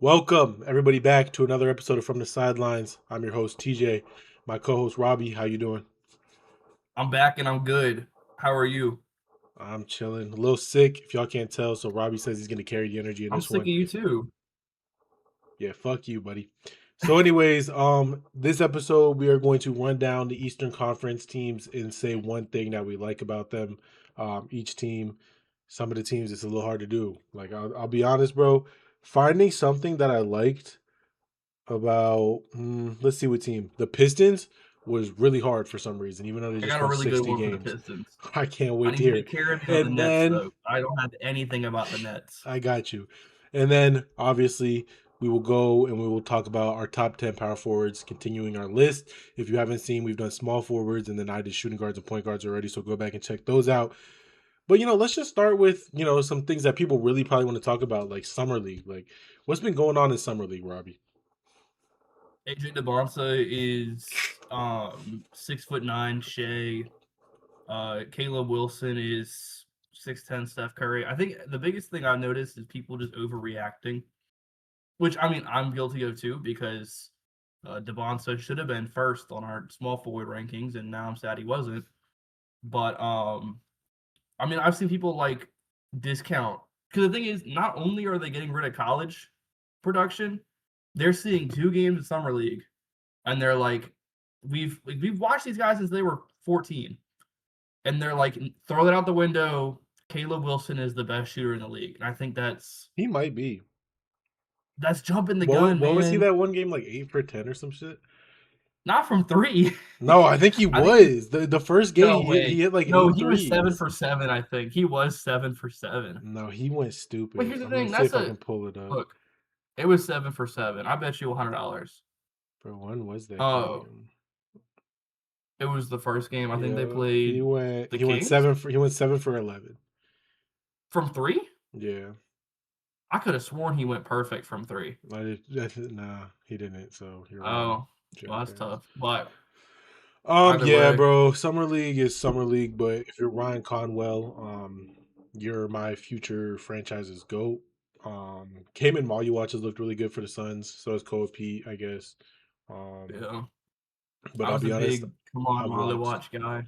Welcome everybody back to another episode of From the Sidelines. I'm your host TJ, my co-host Robbie. How you doing? I'm back and I'm good. How are you? I'm chilling, a little sick if y'all can't tell. So Robbie says he's gonna carry the energy in I'm this sick of one. you too. Yeah, fuck you, buddy. So, anyways, this episode we are going to run down the Eastern Conference teams and say one thing that we like about them. Each team, some of the teams it's a little hard to do. Like I'll be honest, bro. Finding something that I liked about let's see what team. The Pistons was really hard for some reason, even though they I just got a won really good 60 one for the games. Pistons. I can't I wait to need you hear to it. carry me on the And Nets then though. I don't have anything about the Nets. I got you. And then obviously we will go and we will talk about our top 10 power forwards, continuing our list. If you haven't seen, we've done small forwards and then I did shooting guards and point guards already. So go back and check those out. But let's just start with, some things that people really probably want to talk about, like Summer League. Like, what's been going on in Summer League, Robbie? AJ DeBonsa is 6'9", Shea. Caleb Wilson is 6'10", Steph Curry. I think the biggest thing I've noticed is people just overreacting, which I mean I'm guilty of too because DeBonsa should have been first on our small forward rankings, and now I'm sad he wasn't. But I mean, I've seen people like discount because the thing is, not only are they getting rid of college production, they're seeing 2 games of summer league, and they're like, we've watched these guys since they were 14, and they're like, throw it out the window. Caleb Wilson is the best shooter in the league, and I think He might be. that's jumping the What gun, what was he man. that one game like 8 for 10 or some shit? Not from 3. No, I think he I think he, was. The first game no he way. hit like No, eight he was 7 threes. for 7. I think he was 7 for 7. No, he went But stupid. here's the I'm gonna thing. see That's if I a can pull it up. look. It was 7 for 7. I bet you $100. Bro, when was that Oh, game? it was the first game. I think they Yeah, he played went the he went Kings 7 for 11. from 3. Yeah. I could have sworn he went perfect from 3. Nah, he didn't, so you're wrong. Oh, well, that's tough. But either Yeah, way, bro. Summer League is Summer League, but if you're Ryan Conwell, you're my future franchise's GOAT. Cayman Watches looked really good for the Suns, so has Kobe Pete, I guess. Um, yeah, but I I'll was a be honest, big come on I've Marley watched. watch guy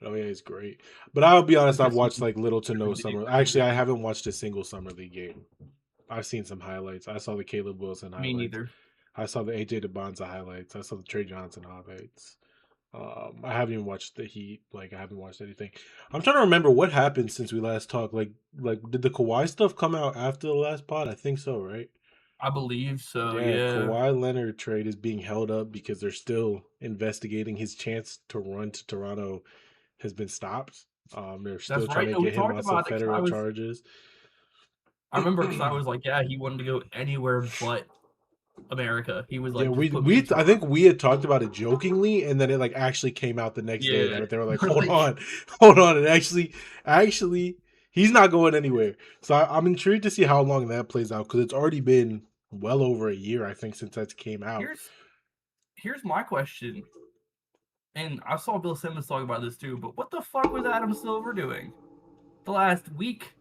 Oh yeah, he's great. But I'll be honest, I've because watched he's like little to no really summer. Actually, I crazy. haven't watched a single Summer League game. I've seen some highlights. I saw the Caleb Wilson Me highlights. neither. I saw the AJ DeBonza highlights. I saw the Trey Johnson highlights. I haven't even watched the Heat. Like I haven't watched anything. I'm trying to remember what happened since we last talked. Like did the Kawhi stuff come out after the last pod? I think so, right? I believe so. Yeah, Yeah, Kawhi Leonard trade is being held up because they're still investigating his chance to run to Toronto has been stopped. They're still that's trying right. to No, we get him talked on some about it because federal charges. I remember because I was like, yeah, he wanted to go anywhere but America. He was Yeah, like, just we put me in we I Toronto. think we had talked about it jokingly, and then it like actually came out the next day Yeah, that they were like, we're "Hold like, on, hold on," and actually, he's not going anywhere. So I'm intrigued to see how long that plays out because it's already been well over a year, I think, since that came out. here's here's my question, and I saw Bill Simmons talk about this too. But what the fuck was Adam Silver doing the last week?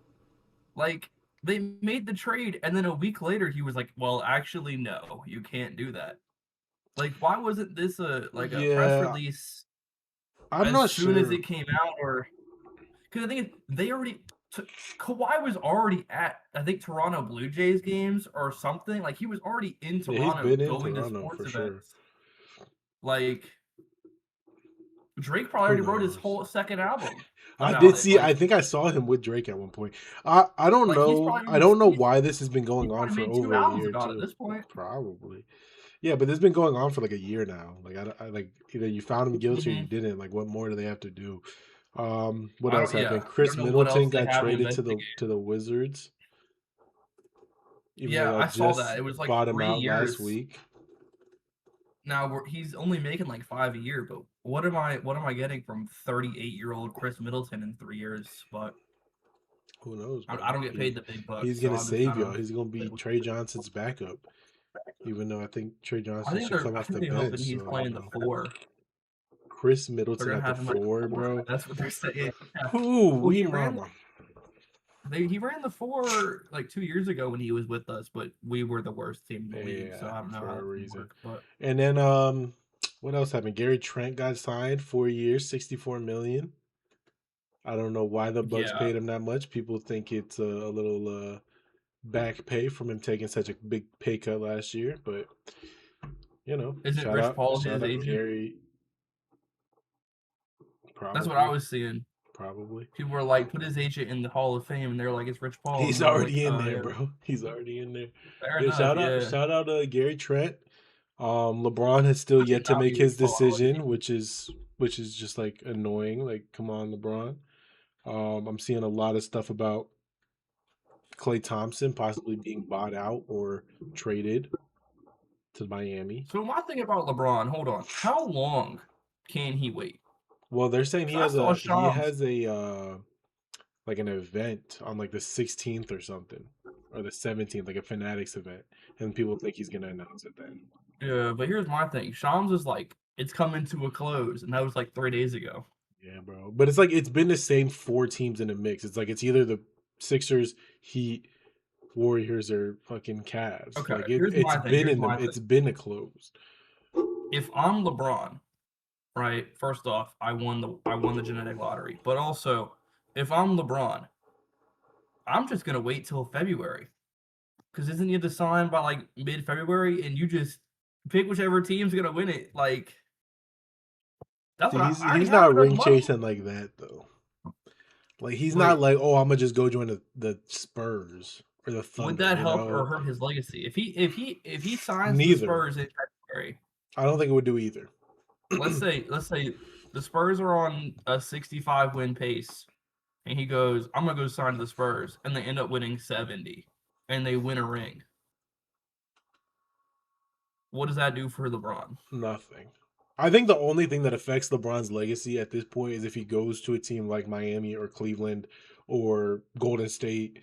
Like they made the trade, and then a week later he was like, "Well, actually, no, you can't do that." Like, why wasn't this a press Yeah, release I'm as not soon as sure. it came out? Or because the thing is, they already Kawhi was already at I think Toronto Blue Jays games or something. Like he was already in Yeah, he's Toronto been in going to Toronto sports for sure. events. Like Drake probably Who already wrote his knows? whole second album I about did it. see. I think I saw him with Drake at one point. I don't Like he's know. probably I don't know he's, why this has been he going on probably for made 2 over a albums year about it at too. this point. Probably. Yeah, but it's been going on for like a year now. Like I like either you found him guilty or you Mm-hmm. didn't. Like what more do they have to do? What I else don't. happened? Yeah, I Chris don't know what Middleton else they got have to traded to investigate. the Wizards, even though Yeah, y'all I saw that. just It was like bought him three out last years. week. Now he's only making like 5 a year, but what am I getting from 38-year-old Chris Middleton in 3 years? But Who knows, I bro? don't get paid the big He's bucks, so gonna I'm just save kind y'all. of. He's gonna be Trey Johnson's backup. Even though I think Trey I Johnson think should they're come I off think the they're bench. hoping he's So I don't playing the know. 4. Chris They're Middleton gonna at the have him at the 4, 4. bro. That's what they're saying. Yeah. Ooh, Well, we he ran mama. He ran the 4 like 2 years ago when he was with us, but we were the worst team in the league, so Yeah, I don't know for how a it's gonna reason. work. But And then what else happened? Gary Trent got signed 4 years, 64 million. I don't know why the Bucks yeah, paid him that much. People think it's a little back pay from him taking such a big pay cut last year, but isn't Rich Paul shout his out agent? Gary. That's what I Probably, was seeing. probably. People were like, put his agent in the Hall of Fame, and they're like, it's Rich Paul, and He's they're like, already in there, yeah, bro. He's already in there. fair Yeah, enough, yeah. shout out Gary Trent. LeBron has still I did yet to not make be his Rich Paul. decision, which is just like annoying. Like, come on, LeBron. I'm seeing a lot of stuff about Klay Thompson possibly being bought out or traded to Miami. So my thing about LeBron, hold on, how long can he wait? Well, they're saying Because I saw he Shams. has a like an event on like the 16th or something, or the 17th, like a Fanatics event, and people think he's gonna announce it then. Yeah, but here's my thing. Shams is like, it's coming to a close, and that was like 3 days ago. Yeah, bro. But it's like it's been the same four teams in a mix. It's like it's either the Sixers, Heat, Warriors, or fucking Cavs. Okay, Like here's my thing. Here's my thing. it's been a close. If I'm LeBron, right? First off, I won the genetic lottery. But also, if I'm LeBron, I'm just gonna wait till February. Because isn't he to sign by like mid-February, and you just pick whichever team's gonna win it? Like that's See, what I already he's have not enough ring money. chasing like that though. Like he's not Like, like, oh, I'm gonna just go join the Spurs or the would Thunder. that help or hurt his legacy? If he signs the Neither. Spurs in February, I don't think it would do either. let's say the Spurs are on a 65 win pace, and he goes, I'm gonna go sign to the Spurs, and they end up winning 70, and they win a ring. What does that do for LeBron? Nothing. I think the only thing that affects LeBron's legacy at this point is if he goes to a team like Miami or Cleveland or Golden State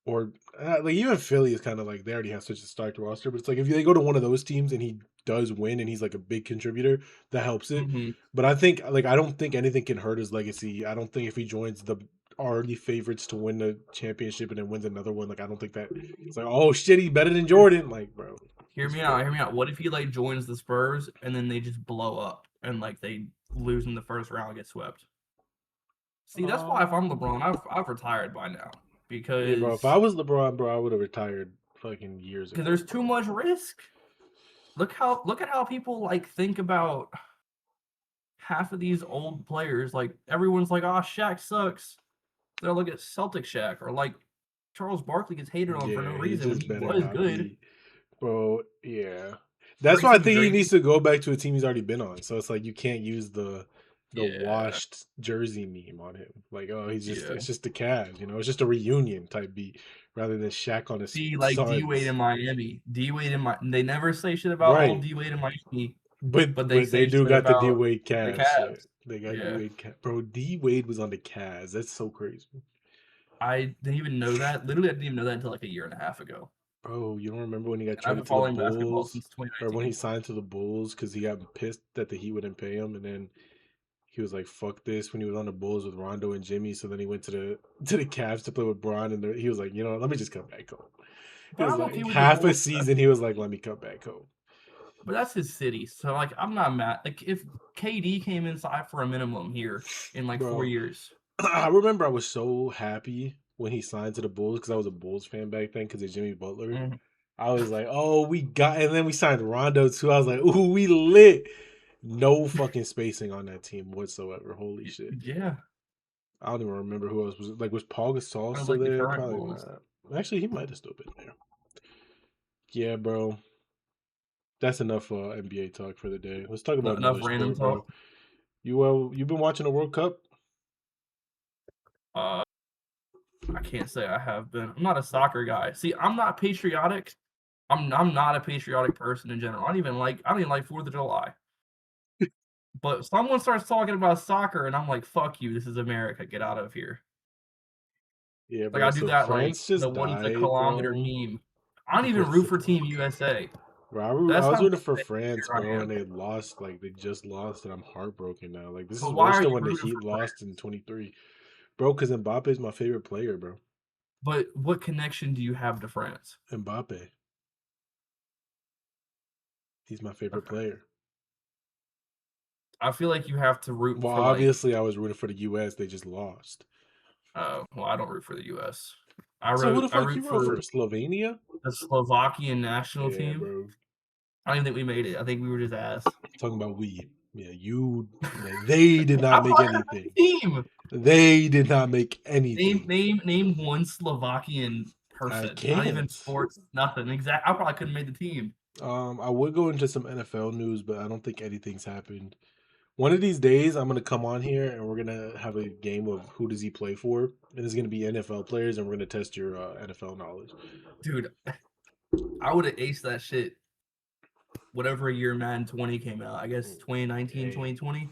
or like even Philly is kind of like they already have such a stacked roster, but it's like if they go to one of those teams and he does win and he's like a big contributor, that helps it. Mm-hmm. But I think like I don't think anything can hurt his legacy. I don't think if he joins the already favorites to win the championship and then wins another one, like I don't think that it's like oh shit, he's better than Jordan. Like bro, Hear he's me out. four. Hear me out. What if he like joins the Spurs and then they just blow up and like they lose in the first round, get swept? See, that's why if I'm Um, LeBron, I've retired by now yeah, bro. If because I was LeBron, bro, I would have retired fucking years ago, there's too bro. much risk. Look at how people like think about half of these old players. Like everyone's like, "Oh, Shaq sucks." They'll look at Celtic Shaq or like Charles Barkley gets hated on for no Yeah, he reason when just he better was not good. be, bro. Yeah, that's why I Tracy think he needs Draymond. to go back to a team he's already been on. So it's like you can't use the Yeah, washed jersey meme on him. Like, oh, yeah. it's just the Cavs, it's just a reunion type beat rather than Shaq on his See, like D Wade Suns. in Miami. D Wade in my they never say shit about old Right, D Wade in Miami, but they but they say do shit got the D about Wade the Cavs shit. Cavs. They got D Yeah. Wade, bro. D Wade was on the Cavs. That's so crazy. I didn't even know that. Literally, I didn't even know that until like a year and a half ago. Bro, you don't remember when he got And I've traded been to the following basketball Bulls, since or when he 2019. signed to the Bulls because he got pissed that the Heat wouldn't pay him, and then he was like, "Fuck this." When he was on the Bulls with Rondo and Jimmy, so then he went to the to the Cavs to play with Bron, and he was like, let me just come back home. It But was I'm okay like with the half a Bulls. season. He was like, "Let me come back home." But that's his city. So like I'm not mad. Like if KD came inside for a minimum here in like 4 years. I remember I was so happy when he signed to the Bulls because I was a Bulls fan back then because of Jimmy Butler. Mhm. I was like, oh, we got, and then we signed Rondo too. I was like, ooh, we lit. No fucking spacing on that team whatsoever. Holy shit. Yeah. I don't even remember who else was like. Was Paul Gasol Sounds still like the there? current Probably Bulls. not. Actually, he might have still been there. Yeah, bro. That's enough NBA talk for the day. Let's talk about Enough another random sport, bro. talk. You been watching the World Cup? Uh I can't say I have been. I'm not a soccer guy. See, I'm not patriotic. I'm not a patriotic person in general. I don't even like 4th of July. But someone starts talking about soccer and I'm like, fuck you, this is America. Get out of here. Yeah, Like bro. I do So that like France the just what is a died, kilometer bro. meme. I don't even What's root it? for Team USA. Bro, I That's was how rooting for big France, I bro, and am. they lost. Like they just lost, and I'm heartbroken now. Like this is But why worse are than you when the rooting Heat for lost in France? 23, bro. Because Mbappe is my favorite player, bro. But what connection do you have to France? Mbappe. He's my favorite Okay. player. I feel like you have to root Well, for like. obviously, I was rooting for the U.S. They just lost. Well, I don't root for the U.S. So who the I fuck root you root for for? Slovenia? the Slovakian national Yeah, team. bro. I don't even think we made it. I think we were just ass. Talking about we. Yeah, you. They did not I'm make talking about anything. the team. They did not make Name anything. name name one Slovakian I person. Not even can't. sports. Nothing. Exact. I probably couldn't make the team. I would go into some NFL news, but I don't think anything's happened. One of these days, I'm gonna come on here and we're gonna have a game of who does he play for, and it's gonna be NFL players, and we're gonna test your NFL knowledge. Dude, I would have aced that shit whatever year Madden 20 came out. I guess 2019, Hey, 2020.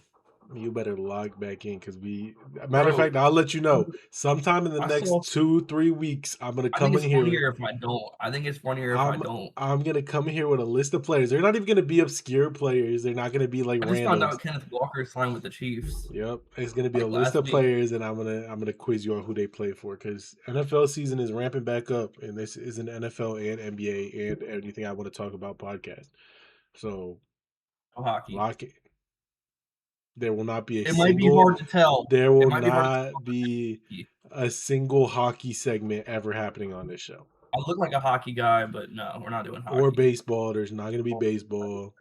you better log back in because we. Matter of Bro, fact, I'll let you know. Sometime in the I next saw 2-3 weeks, I'm gonna I think come in it's here. funnier if I don't. I think it's funnier if I I'm don't. I'm gonna come in here with a list of players. They're not even gonna be obscure players. They're not gonna be like I just found randoms. out Kenneth Walker signed with the Chiefs Yep, it's gonna be a like list last of week. players, and I'm gonna quiz you on who they play for because NFL season is ramping back up, and this is an NFL and NBA and anything I want to talk about podcast. So No hockey. lock it. There will not be a It might be single. hard to tell. There It will might be hard to not tell. be a single hockey segment ever happening on this show, I look like a hockey guy, but no, we're not doing or hockey. baseball. There's not gonna be baseball.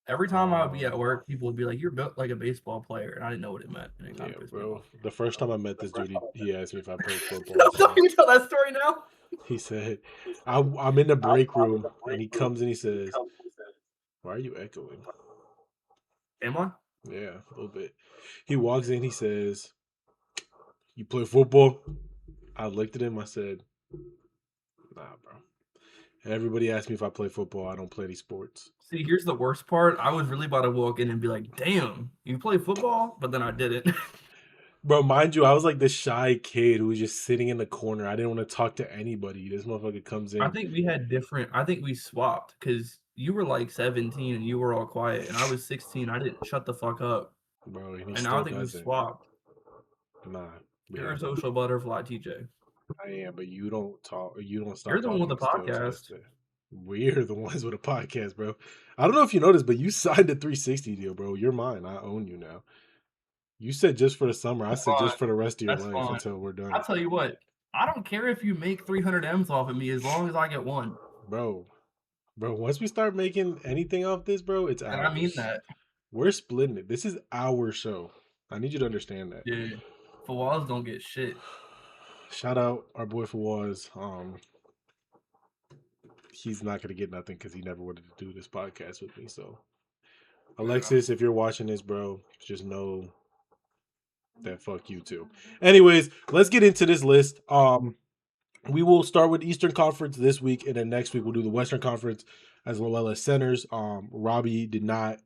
Every time I would be at Um, work, people would be like, "You're built like a baseball player," and I didn't know what it meant, and it kind yeah, of pissed me bro. off. The first time I met this dude, he asked me if I played football. So So you tell that story now? he said, I'm in the break room, and he comes and he says, "Why are you echoing?" Am I? Yeah, a little bit. He walks in, he says, "You play football?" I looked at him, I said, "Nah, bro." Everybody asks me if I play football. I don't play any sports. See, here's the worst part. I was really about to walk in and be like, "Damn, you play football?" But then I didn't. Bro, mind you, I was like this shy kid who was just sitting in the corner. I didn't want to talk to anybody. This motherfucker comes I in. think we had different. I think we swapped because you were like 17 and you were all quiet, and I was 16. I didn't shut the fuck up, Bro, and he and now I still think we've doesn't. swapped. Nah, we You're a haven't. social butterfly, TJ. I am, but you don't talk. You don't You're stop the one with talking the still to this podcast. day. We're the ones with a podcast, bro. I don't know if you noticed, but you signed a 360 deal, bro. You're mine. I own you now. You said just for the summer. I said Fine. just for the rest of your That's life fine. until we're done, I'll tell you what. I don't care if you make 300 M's off of me as long as I get one, bro. Bro, once we start making anything off this, bro, it's and I mean ours. that. We're splitting it. This is our show. I need you to understand that. Yeah, Fawaz don't get shit. Shout out our boy Fawaz. He's not gonna get nothing because he never wanted to do this podcast with me. So, Yeah. Alexis, if you're watching this, bro, just know that fuck you too. Anyways, let's get into this list. We will start with Eastern Conference this week, and then next week we'll do the Western Conference as well as centers. Robbie did not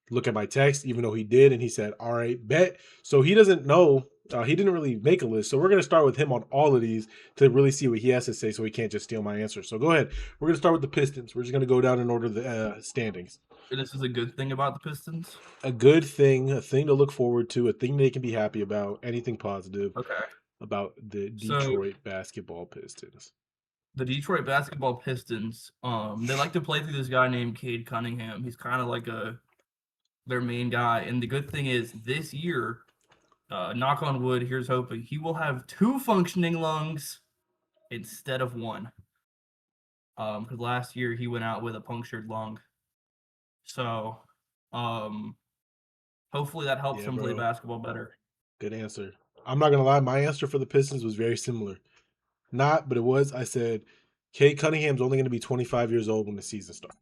look at my text, even though he did, and he said, "All right, bet." So he doesn't know. He didn't really make a list. So we're gonna start with him on all of these to really see what he has to say, so he can't just steal my answer. So go ahead. We're gonna start with the Pistons. We're just gonna go down in order the standings. This is a good thing about the Pistons. A good thing, a thing to look forward to, a thing they can be happy about. Anything positive Okay. about the So Detroit basketball Pistons? the Detroit basketball Pistons, they like to play through this guy named Cade Cunningham. He's kind of like their main guy. And the good thing is this year, knock on wood, here's hoping, he will have 2 functioning lungs instead of 1. Because last year he went out with a punctured lung. So, hopefully that helps Yeah, him play bro. basketball better. Good answer. I'm not gonna lie. My answer for the Pistons was very similar. Not, but it was. I said, Kate Cunningham's only going to be 25 years old when the season starts.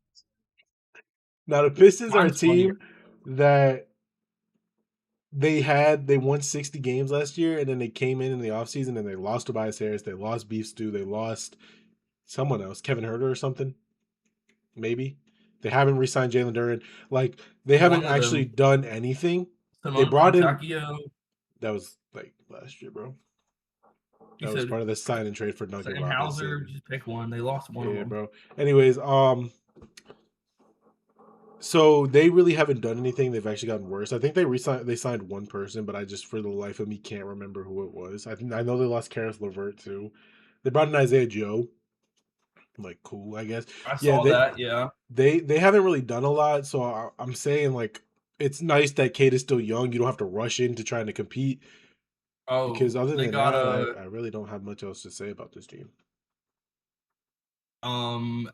Now, the Pistons are a Mine's funnier. team that they won 60 games last year, and then they came in the offseason and they lost Tobias Harris, they lost Beef Stew, they lost someone else, Kevin Herter or something, maybe. They haven't re-signed Jalen Duren. Like, they haven't One of actually them, done anything. They Simone brought in, Fontecchio, that was like last year, bro. you That was said part of the sign and trade for Duncan Sam Hauser, Robinson. just pick one. They lost one of Yeah, them. bro. Anyways, So they really haven't done anything. They've actually gotten worse. I think they signed one person, but I just for the life of me can't remember who it was. I know they lost Karis LeVert too. They brought in Isaiah Joe. Like cool, I guess. I Yeah, saw that. Yeah. they haven't really done a lot. So I'm saying like it's nice that Kate is still young. You don't have to rush into trying to compete Oh, because other they than got that, a I really don't have much else to say about this team.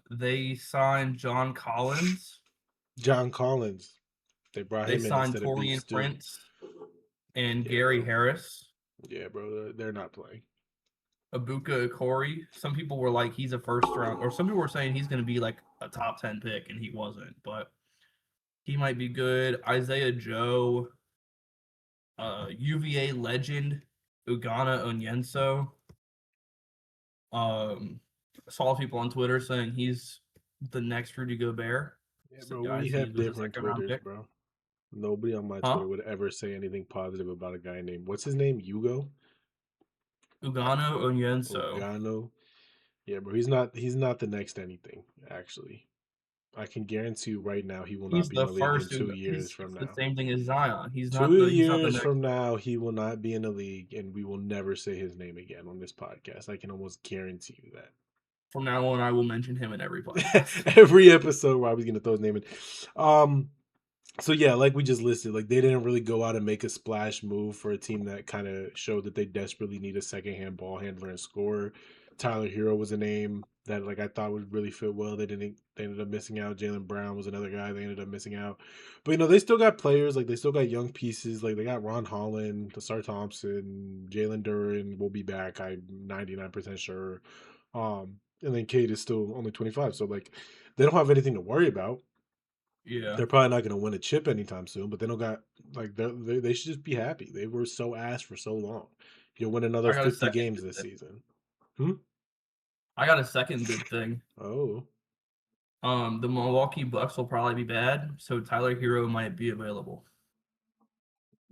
they signed John Collins. John Collins, they brought They him in signed instead of Beef Torian Stew. Prince and Yeah, Gary bro. Harris. Yeah, bro. They're not playing. Abuka Okori. Some people were like he's a first round, or some people were saying he's going to be like a top 10 pick, and he wasn't. But he might be good. Isaiah Joe, UVA legend, Ugana Onyenso. Saw people on Twitter saying he's the next Rudy Gobert. Yeah, So bro. We guys, he have was a different second round Twitters, pick. bro. Nobody on my Huh? Twitter would ever say anything positive about a guy named what's his name? Hugo Ugano Onyenso. Ogano. Yeah, bro. He's not the next anything. Actually, I can guarantee you right now he will not He's be in the the league in first. 2 years He's from it's the now. same thing as Zion. He's not Two the. He's not the years next. from now, he will not be in the league, and we will never say his name again on this podcast. I can almost guarantee you that. From now on, I will mention him in every podcast. Every episode, Robbie's gonna throw his name in. Um, so yeah, like we just listed, like they didn't really go out and make a splash move for a team that kind of showed that they desperately need a second hand ball handler and scorer. Tyler Hero was a name that like I thought would really fit well. They didn't. They ended up missing out. Jalen Brown was another guy they ended up missing out. But they still got players. Like they still got young pieces. Like they got Ron Holland, Desar Thompson, Jalen Duran will be back. I'm 99% sure. And then Cade is still only 25, so like they don't have anything to worry about. Yeah, They're probably not going to win a chip anytime soon, but they don't got like they should just be happy. They were so ass for so long. You'll win another I got a 50 second games good this thing. season. Hmm? I got a second good thing. Oh, The Milwaukee Bucks will probably be bad, so Tyler Hero might be available.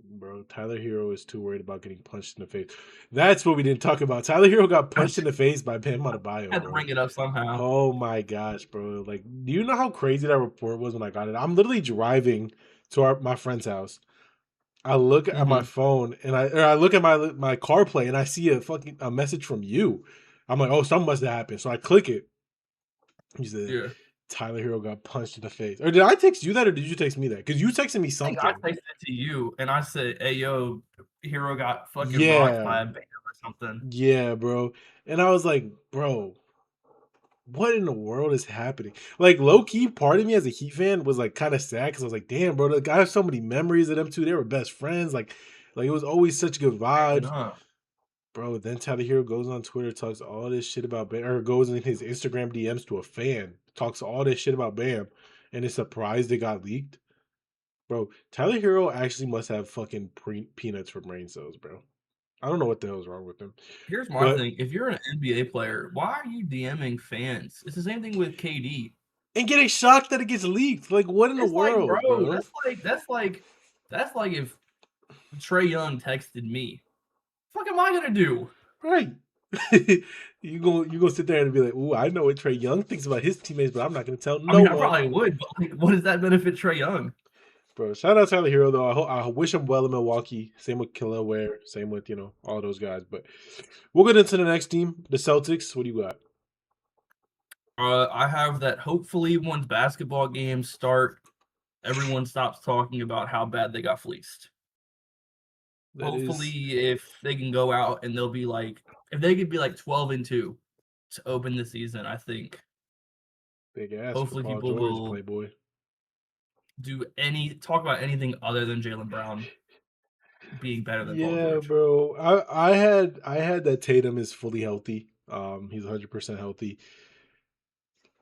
bro, Tyler Hero is too worried about getting punched in the face. That's what we didn't talk about. Tyler Hero got I punched in the face by Bam Adebayo, had to bro. bring it up somehow. Oh my gosh, bro. Like, do you know how crazy that report was when I got it? I'm literally driving to my friend's house. I look at my Mm-hmm. phone and I look at my CarPlay and I see a message from you. I'm like, oh, something must have happened. So I click it. He said Yeah, Tyler Hero got punched in the face. Or did I text you that or did you text me that? Because you texted me I think I something. texted it to you, and I said, "Hey, yo, Hero got fucking rocked Yeah. by a bear or something." Yeah, bro. And I was like, bro, what in the world is happening? Like low key, part of me as a Heat fan was like kind of sad because I was like, damn, bro, I have so many memories of them two. They were best friends. Like it was always such good Crazy, vibes. huh? Bro, then Tyler Hero goes on Twitter, talks all this shit about Bam, or goes in his Instagram DMs to a fan, talks all this shit about Bam, and is surprised it got leaked. Bro, Tyler Hero actually must have fucking peanuts for brain cells, bro. I don't know what the hell's wrong with him. Here's my But thing: if you're an NBA player, why are you DMing fans? It's the same thing with KD. and getting shocked that it gets leaked. Like, what in the It's like, world, bro, bro? that's like if Trey Young texted me. What am I gonna do? Right. You gonna sit there and be like, ooh, I know what Trey Young thinks about his teammates, but I'm not gonna tell I no mean, I one. probably would, but like, what does that benefit Trey Young? Bro, shout out Tyler Hero though. I wish him well in Milwaukee. Same with Killer Ware. Same with all those guys. But we'll get into the next team, the Celtics. What do you got? I have that. Hopefully, once basketball games start, everyone stops talking about how bad they got fleeced. That Hopefully, is if they can go out and they'll be like, if they could be like 12-2 to open the season, I think big ass for hopefully Paul people George, will Playboy. talk about anything other than Jalen Brown being better than Paul Yeah, George. bro. I had that Tatum is fully healthy. He's 100% healthy.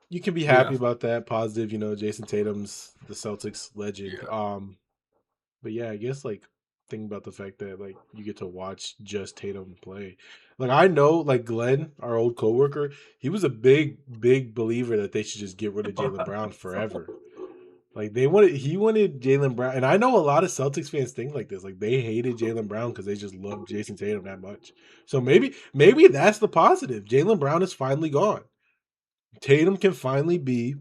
You can be happy Yeah, about that. Positive, Jason Tatum's the Celtics legend. yeah. But yeah, I guess like thinking about the fact that like you get to watch just Tatum play. Like I know like Glenn, our old coworker, he was a big believer that they should just get rid of Jalen Brown forever. Like he wanted Jalen Brown, and I know a lot of Celtics fans think like this. Like they hated Jalen Brown because they just loved Jason Tatum that much. So maybe that's the positive. Jalen Brown is finally gone. Tatum can finally be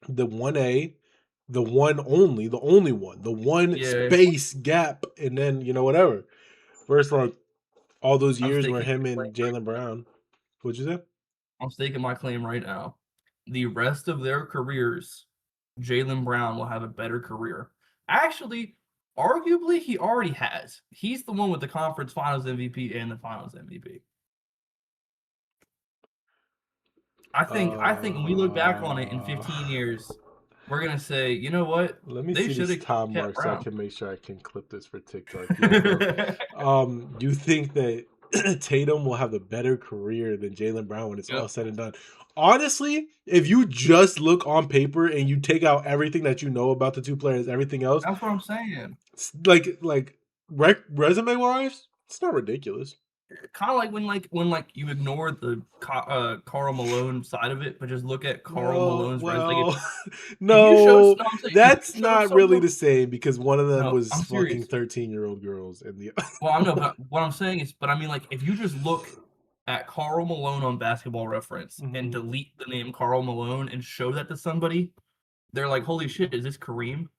the 1A the only one, the one Yeah, space gap, and then whatever. First, like all those I'm years where staking him my claim and right Jalen Brown. What'd you say? I'm staking my claim right now. The rest of their careers, Jalen Brown will have a better career. Actually, arguably, he already has. He's the one with the conference finals MVP and the finals MVP. I think when we look back on it in Uh, 15 years, we're gonna say, you know what? Let me They see should this have time kept mark so I Brown. can make sure I can clip this for TikTok. Yeah, bro. Do you think that Tatum will have a better career than Jalen Brown when it's all Yep, said and done? Honestly, if you just look on paper and you take out everything that you know about the two players, everything else, that's what I'm saying. like resume wise, it's not ridiculous. Kind of like when you ignore the Carl Malone side of it, but just look at Carl No, Malone's resume. well, If you show, no, no, I'm saying if you that's show not really someone, the same because one of them no, was I'm fucking serious. 13-year-old girls and the Well, I know, but what I'm saying is, but I mean, like, if you just look at Carl Malone on Basketball Reference and Mhm. delete the name Carl Malone and show that to somebody, they're like, "Holy shit, is this Kareem?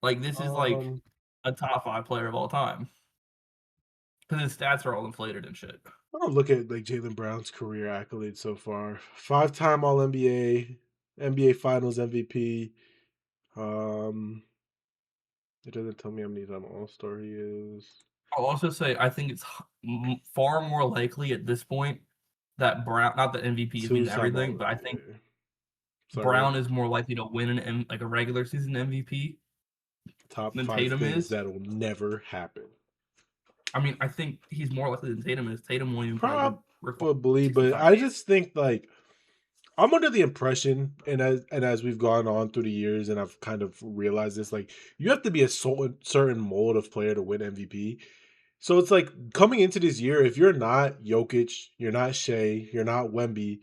Like, this is like Um, a top 5 player of all time." Because his stats are all inflated and shit. I'll look at like Jalen Brown's career accolades so far. 5-time All NBA, NBA Finals MVP. Um, it doesn't tell me how many time All Star he is. I'll also say I think it's far more likely at this point that Brown, not that MVPs mean Two-time All everything, but I think NBA. Sorry, what? Brown is more likely to win like a regular season MVP Top than five Tatum things is. that'll never happen. I mean, I think he's more likely than Tatum is. Tatum won't even probably require Probably, but 65 I games. just think like I'm under the impression, and as we've gone on through the years, and I've kind of realized this, like you have to be a certain mold of player to win MVP. So it's like coming into this year, if you're not Jokic, you're not Shea, you're not Wemby,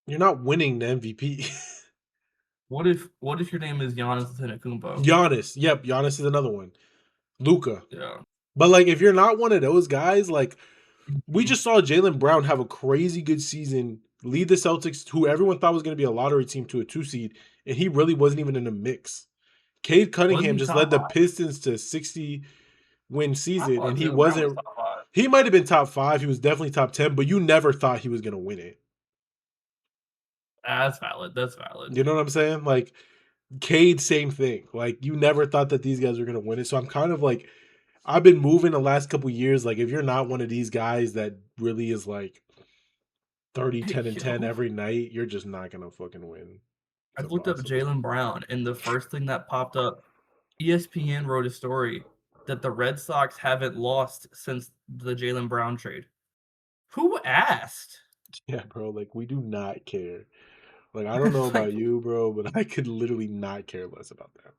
you're not winning the MVP. What if your name is Giannis Antetokounmpo? Giannis, yep, Giannis is another one. Luca, Yeah. but like if you're not one of those guys, like we Mhm. just saw Jalen Brown have a crazy good season, lead the Celtics, who everyone thought was going to be a lottery team, to a 2 seed, and he really wasn't even in the mix. Cade Wasn't Cunningham he just top led the 5? Pistons to 60-win I season, and thought he Jalen Brown was wasn't. top 5. He might have been top five. He was definitely top 10, but you never thought he was going to win it. That's valid. That's valid. You know what I'm saying? Like Cade, same thing. Like you never thought that these guys were going to win it. So I'm kind of like, I've been moving the last couple years. Like if you're not one of these guys that really is like 30, Hey, 10, and 10 yo, every night, you're just not going to fucking win. I It's looked up impossible. Jalen Brown, and the first thing that popped up, ESPN wrote a story that the Red Sox haven't lost since the Jalen Brown trade. Who asked? Yeah, bro. Like we do not care. Like I don't know Like, about you, bro, but I could literally not care less about that.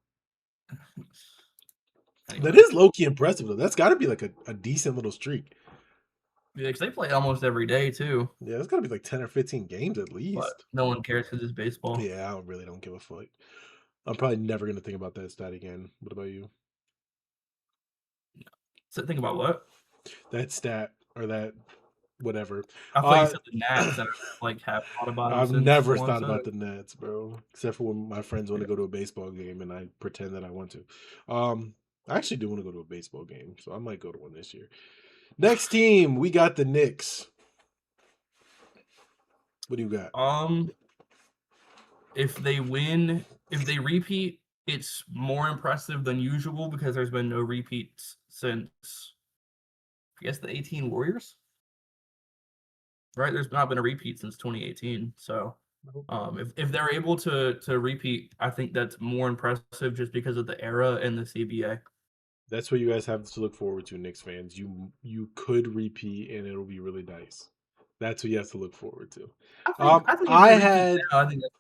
That anyway, is low key impressive though. That's got to be like a decent little streak. yeah, 'cause they play almost every day too, Yeah, it's got to be like 10 or 15 games at but least. no one cares because it's baseball. Yeah, really don't give a fuck. I'm probably never gonna think about that stat again. What about you? So think about what? That stat or that whatever. I thought you Uh said the Nats, and I like have thought about them I've since the never one thought said about it. the Nets, bro. Except for when my friends want to Yeah. go to a baseball game and I pretend that I want to. Um, I actually do want to go to a baseball game, so I might go to one this year. Next team, we got the Knicks. What do you got? Um, if they repeat, it's more impressive than usual because there's been no repeats since I guess the 18 Warriors, right? There's not been a repeat since 2018. So, if they're able to repeat, I think that's more impressive just because of the era and the CBA. That's what you guys have to look forward to, Knicks fans. You could repeat and it'll be really nice. That's what you have to look forward to. I think if I they repeat had now, I think that's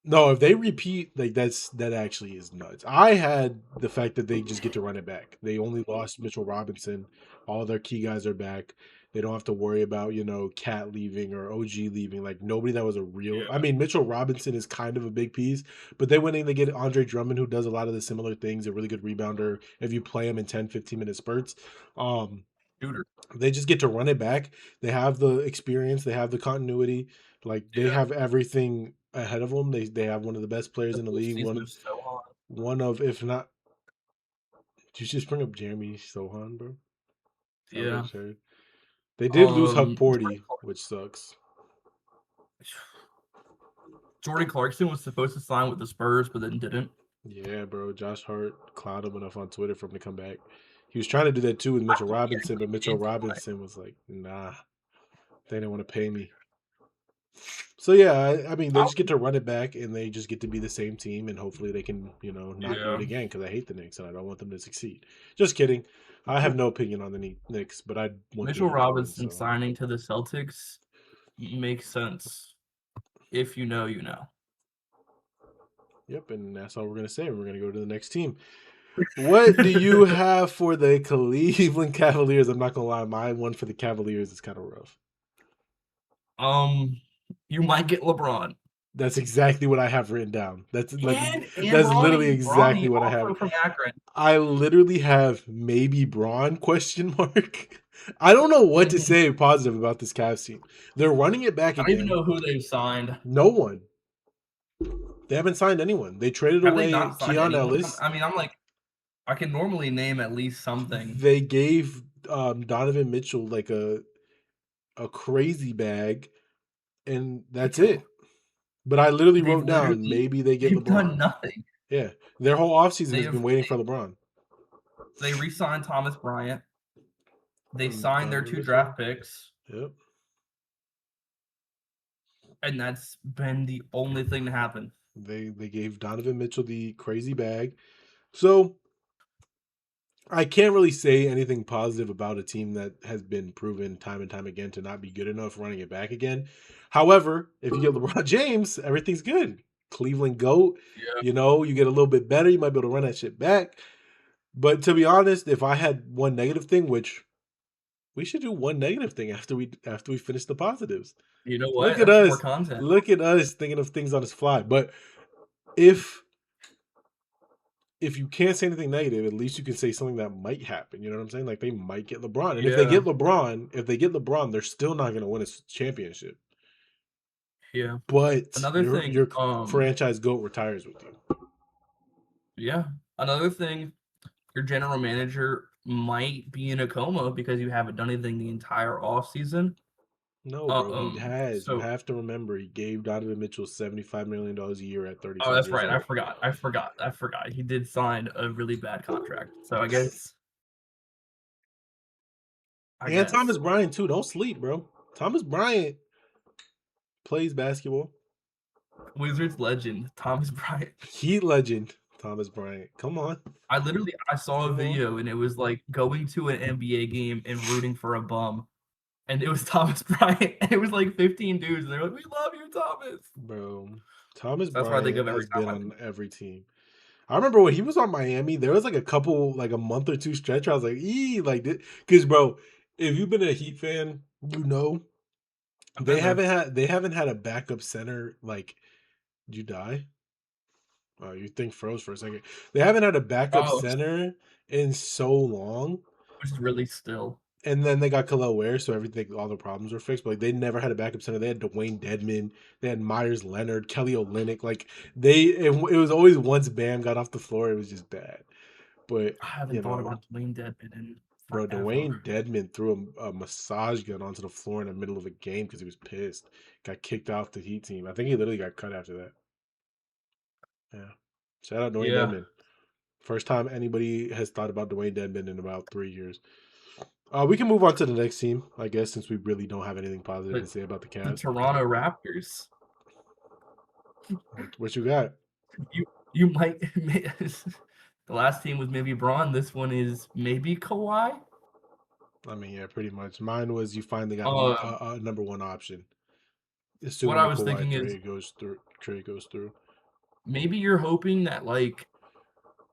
No, if they repeat, like that actually is nuts. I had the fact that they just get to run it back. They only lost Mitchell Robinson. All their key guys are back. They don't have to worry about, Cat leaving or OG leaving. Like nobody that was a real I yeah, mean, Mitchell Robinson is kind of a big piece, but they went in, they get Andre Drummond who does a lot of the similar things, a really good rebounder if you play him in 10, 15-minute spurts. Um shooter. they just get to run it back. They have the experience, they have the continuity, like they Yeah, have everything ahead of them. They have one of the best players The in the league. postseason is so hot. One of if not. Did you just bring up Jeremy Sohan, bro? Is that what I Yeah. just heard? They did lose Huck Jordan, Porty, which sucks. Jordan Clarkson was supposed to sign with the Spurs, but then didn't. Yeah, bro. Josh Hart clowned him enough on Twitter for him to come back. He was trying to do that too with I Mitchell thought he Robinson, but actually Mitchell did sign. Robinson was like, nah, they didn't want to pay me. So yeah, I mean, they I just get to run it back, and they just get to be the same team, and hopefully they can, not do Yeah. it again. Because I hate the Knicks, and I don't want them to succeed. Just kidding. I have no opinion on the Knicks, but I want them Mitchell to win. Robinson So, signing to the Celtics makes sense. If you know, you know. yep, and that's all we're gonna say. We're gonna go to the next team. What do you have for the Cleveland Cavaliers? I'm not gonna lie, my one for the Cavaliers is kind of rough. Um, you might get LeBron That's exactly what I have written down. That's like and that's literally Ronnie. exactly Ronnie what I have. also from Akron. I literally have maybe Braun question mark. I don't know what to Mhm. say positive about this Cavs team. They're running it back I don't even again. know who they've signed. No one. They haven't signed anyone. They traded Have they away not signed Keon anyone? Ellis. I mean, I'm like, I can normally name at least something. They gave Donovan Mitchell like a crazy bag, and that's it. But I literally wrote down maybe they get They've done LeBron. nothing. Yeah, their whole offseason They has been have waiting for LeBron. they re-signed Thomas Bryant. They And signed their Donovan 2 Mitchell. draft picks, Yep. and that's been the only thing to happen. They gave Donovan Mitchell the crazy bag. So I can't really say anything positive about a team that has been proven time and time again to not be good enough running it back again. However, if you get LeBron James, everything's good. Cleveland GOAT, Yeah. you get a little bit better, you might be able to run that shit back. But to be honest, if I had one negative thing, which we should do one negative thing after we finish the positives. You know Look what? at That's more us. content. Look at us thinking of things on the fly. But if you can't say anything negative, at least you can say something that might happen. You know what I'm saying? Like they might get LeBron, and Yeah. if they get LeBron, they're still not going to win a championship. Yeah. But Another thing, your franchise GOAT retires with you. yeah. Another thing, your general manager might be in a coma because you haven't done anything the entire off season. No, bro, he has. You So have to remember, he gave Donovan Mitchell $75 million a year at oh, 35 that's years right. I old. forgot. I forgot. I forgot. He did sign a really bad contract. So I And guess Thomas Bryant too. Don't sleep, bro. Thomas Bryant plays basketball. Wizards legend Thomas Bryant. Heat legend Thomas Bryant. Come on. I saw a Come on. video and it was like going to an NBA game and rooting for a bum. And it was Thomas Bryant. And it was like 15 dudes. And they're like, we love you, Thomas. Bro, Thomas So that's what I think Bryant of every has been time. on every team. I remember when he was on Miami, there was like a month or two stretch. I was like, like this. Because, bro, if you've been a Heat fan, I've been there. they haven't had a backup center like. Did you die? Oh, you think froze for a second. They haven't had a backup Oh, center in so long. which is really still. And then they got Khalil Ware, so all the problems were fixed. But like, they never had a backup center. They had Dwayne Dedman, they had Myers Leonard, Kelly Olynyk. Like it was always once Bam got off the floor, it was just bad. But I haven't thought about Dwayne Dedman in bro, forever. Dwayne Dedman threw a massage gun onto the floor in the middle of a game because he was pissed. Got kicked off the Heat team. I think he literally got cut after that. Yeah, shout out Dwayne Yeah. Dedman. First time anybody has thought about Dwayne Dedman in about 3 years. We can move on to the next team, I guess, since we really don't have anything positive to say about the The Cavs. Toronto Raptors. What you got? You might the last team was maybe Braun. This one is maybe Kawhi. I mean, yeah, pretty much. Mine was you finally got a number one option, What assuming I the was Kawhi thinking is trade goes through. maybe you're hoping that like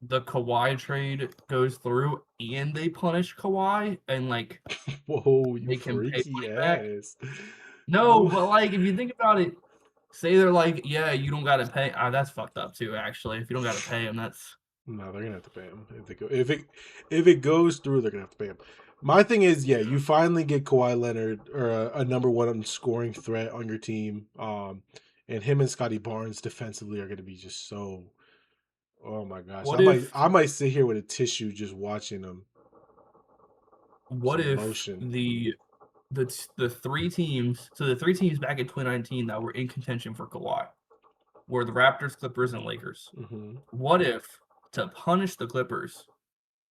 the Kawhi trade goes through and they punish Kawhi and like Whoa, you make him pay freaky money back. ass! No, but like if you think about it, say they're like, yeah, you don't gotta pay. That's fucked up too. Actually, if you don't gotta pay him, that's No, they're gonna have to pay him if it goes through. They're gonna have to pay him. My thing is, yeah, you finally get Kawhi Leonard or a number one scoring threat on your team, and him and Scotty Barnes defensively are going to be just so. Oh my gosh, What if I might sit here with a tissue just watching them. what Some if emotion. the three teams, so the three teams back in 2019 that were in contention for Kawhi were the Raptors, Clippers, and Lakers. Mm-hmm. What if, to punish the Clippers,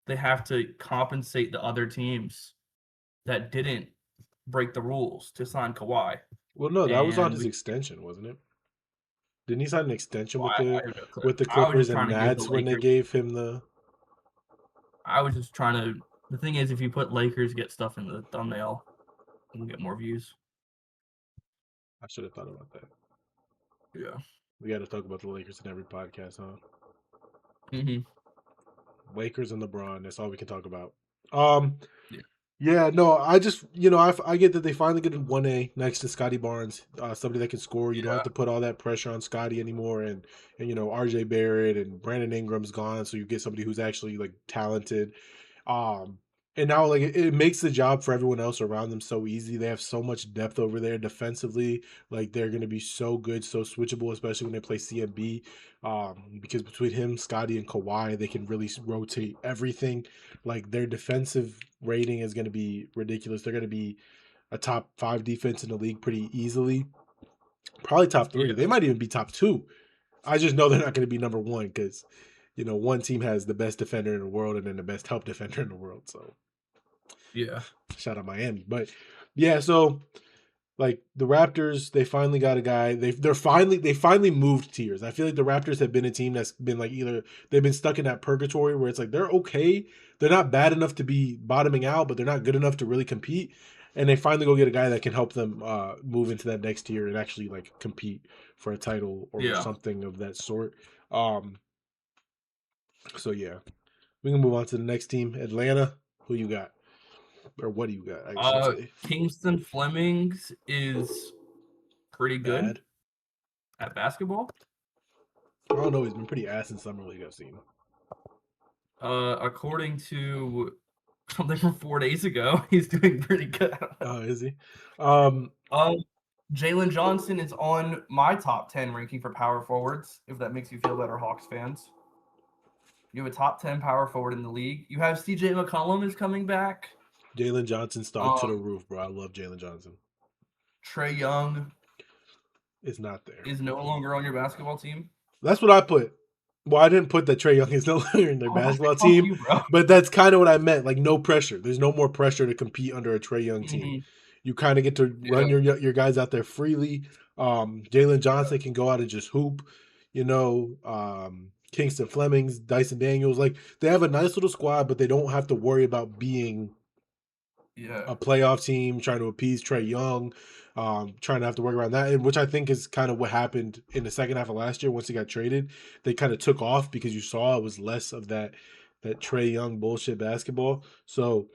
they have to compensate the other teams that didn't break the rules to sign Kawhi? Well, no, that was on And his we, extension, wasn't it? Didn't he sign an extension well, with I have no clue. the I was Clippers just and trying to give the Nats when they Lakers. gave him the? I was just trying to. The thing is, if you put Lakers get stuff in the thumbnail, we'll get more views. I should have thought about that. Yeah. We got to talk about the Lakers in every podcast, huh? Mm-hmm. Lakers and LeBron. That's all we can talk about. Yeah. Yeah, no, I just I get that they finally get 1A next to Scotty Barnes, somebody that can score. You don't have Yeah. to put all that pressure on Scotty anymore, and RJ Barrett and Brandon Ingram's gone, so you get somebody who's actually like talented. And now like it makes the job for everyone else around them so easy. They have so much depth over there defensively. Like they're gonna be so good, so switchable, especially when they play CMB. Because between him, Scotty, and Kawhi, they can really rotate everything. Like their defensive rating is gonna be ridiculous. They're gonna be a top 5 defense in the league pretty easily. Probably top 3. Yeah. They might even be top 2. I just know they're not going to be number 1 because one team has the best defender in the world and then the best help defender in the world. So Yeah. shout out Miami. But yeah, so like the Raptors, they finally got a guy. They finally moved tiers. I feel like the Raptors have been a team that's been like either they've been stuck in that purgatory where it's like they're okay, they're not bad enough to be bottoming out, but they're not good enough to really compete. And they finally go get a guy that can help them move into that next tier and actually like compete for a title or Yeah. something of that sort. So yeah, we can move on to the next team, Atlanta. Who you got, or what do you got? I should say. Kingston Flemings is pretty good Bad. at basketball. I don't know. He's been pretty ass in summer league. I've seen. According to something from 4 days ago, he's doing pretty good. Oh, is he? Jalen Johnson is on my top 10 ranking for power forwards, if that makes you feel better, Hawks fans. You have a top 10 power forward in the league. You have CJ McCollum is coming back. Jalen Johnson stock to the roof, bro. I love Jalen Johnson. Trae Young is not there. Is no longer on your basketball team. That's what I put. Well, I didn't put that Trae Young is no longer in their basketball team, you, but that's kind of what I meant. Like no pressure. There's no more pressure to compete under a Trae Young team. Mm-hmm. You kind of get to run your guys out there freely. Jalen Johnson can go out and just hoop. Kingston Flemings, Dyson Daniels, like they have a nice little squad, but they don't have to worry about being a playoff team trying to appease Trae Young, trying to have to work around that, which I think is kind of what happened in the second half of last year. Once he got traded, they kind of took off because you saw it was less of that Trae Young bullshit basketball. So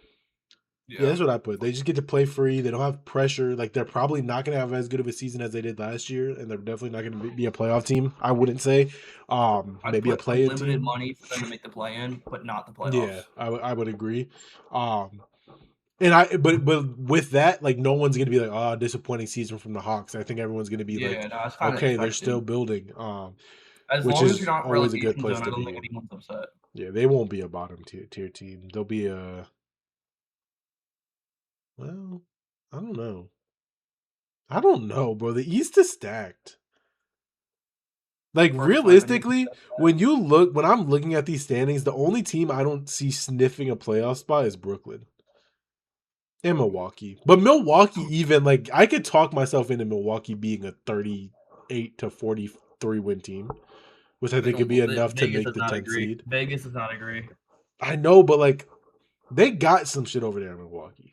yeah, that's what I put. They just get to play free. They don't have pressure. Like they're probably not going to have as good of a season as they did last year, and they're definitely not going to be a playoff team. I wouldn't say. Maybe a play-in team. Unlimited money for them to make the play-in, but not the playoffs. Yeah, I would agree. But with that, like no one's gonna be like, oh, disappointing season from the Hawks. I think everyone's gonna be like, okay, expected. They're still building. As which long is as you're not always a good place zone, to I don't be. think anyone's upset. Yeah, they won't be a bottom tier team. They'll be a. Well, I don't know. I don't know, bro. The East is stacked. Like realistically, when I'm looking at these standings, the only team I don't see sniffing a playoff spot is Brooklyn. And Milwaukee. But Milwaukee, even like I could talk myself into Milwaukee being a 38 to 43 win team, which I think could be enough to make the 10th seed. Vegas does not agree. I know, but like they got some shit over there in Milwaukee.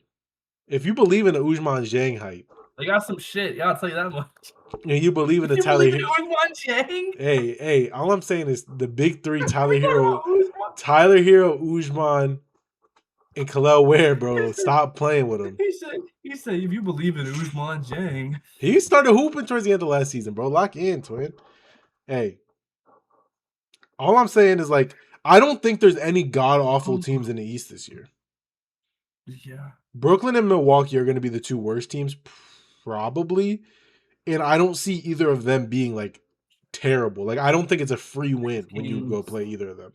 If you believe in the Ousmane Dieng hype, they got some shit. Yeah, I'll tell you that much. And you believe in the Tyler Hero. Dieng? Hey, all I'm saying is the big three: Tyler Hero, Ousmane, and Khalil Ware, bro. Stop playing with him. He said, if you believe in Ousmane Dieng. He started hooping towards the end of last season, bro. Lock in, twin. Hey. All I'm saying is, like, I don't think there's any god-awful teams in the East this year. Yeah. Brooklyn and Milwaukee are going to be the two worst teams, probably. and I don't see either of them being like terrible. Like I don't think it's a free win when you go Kings, play either of them.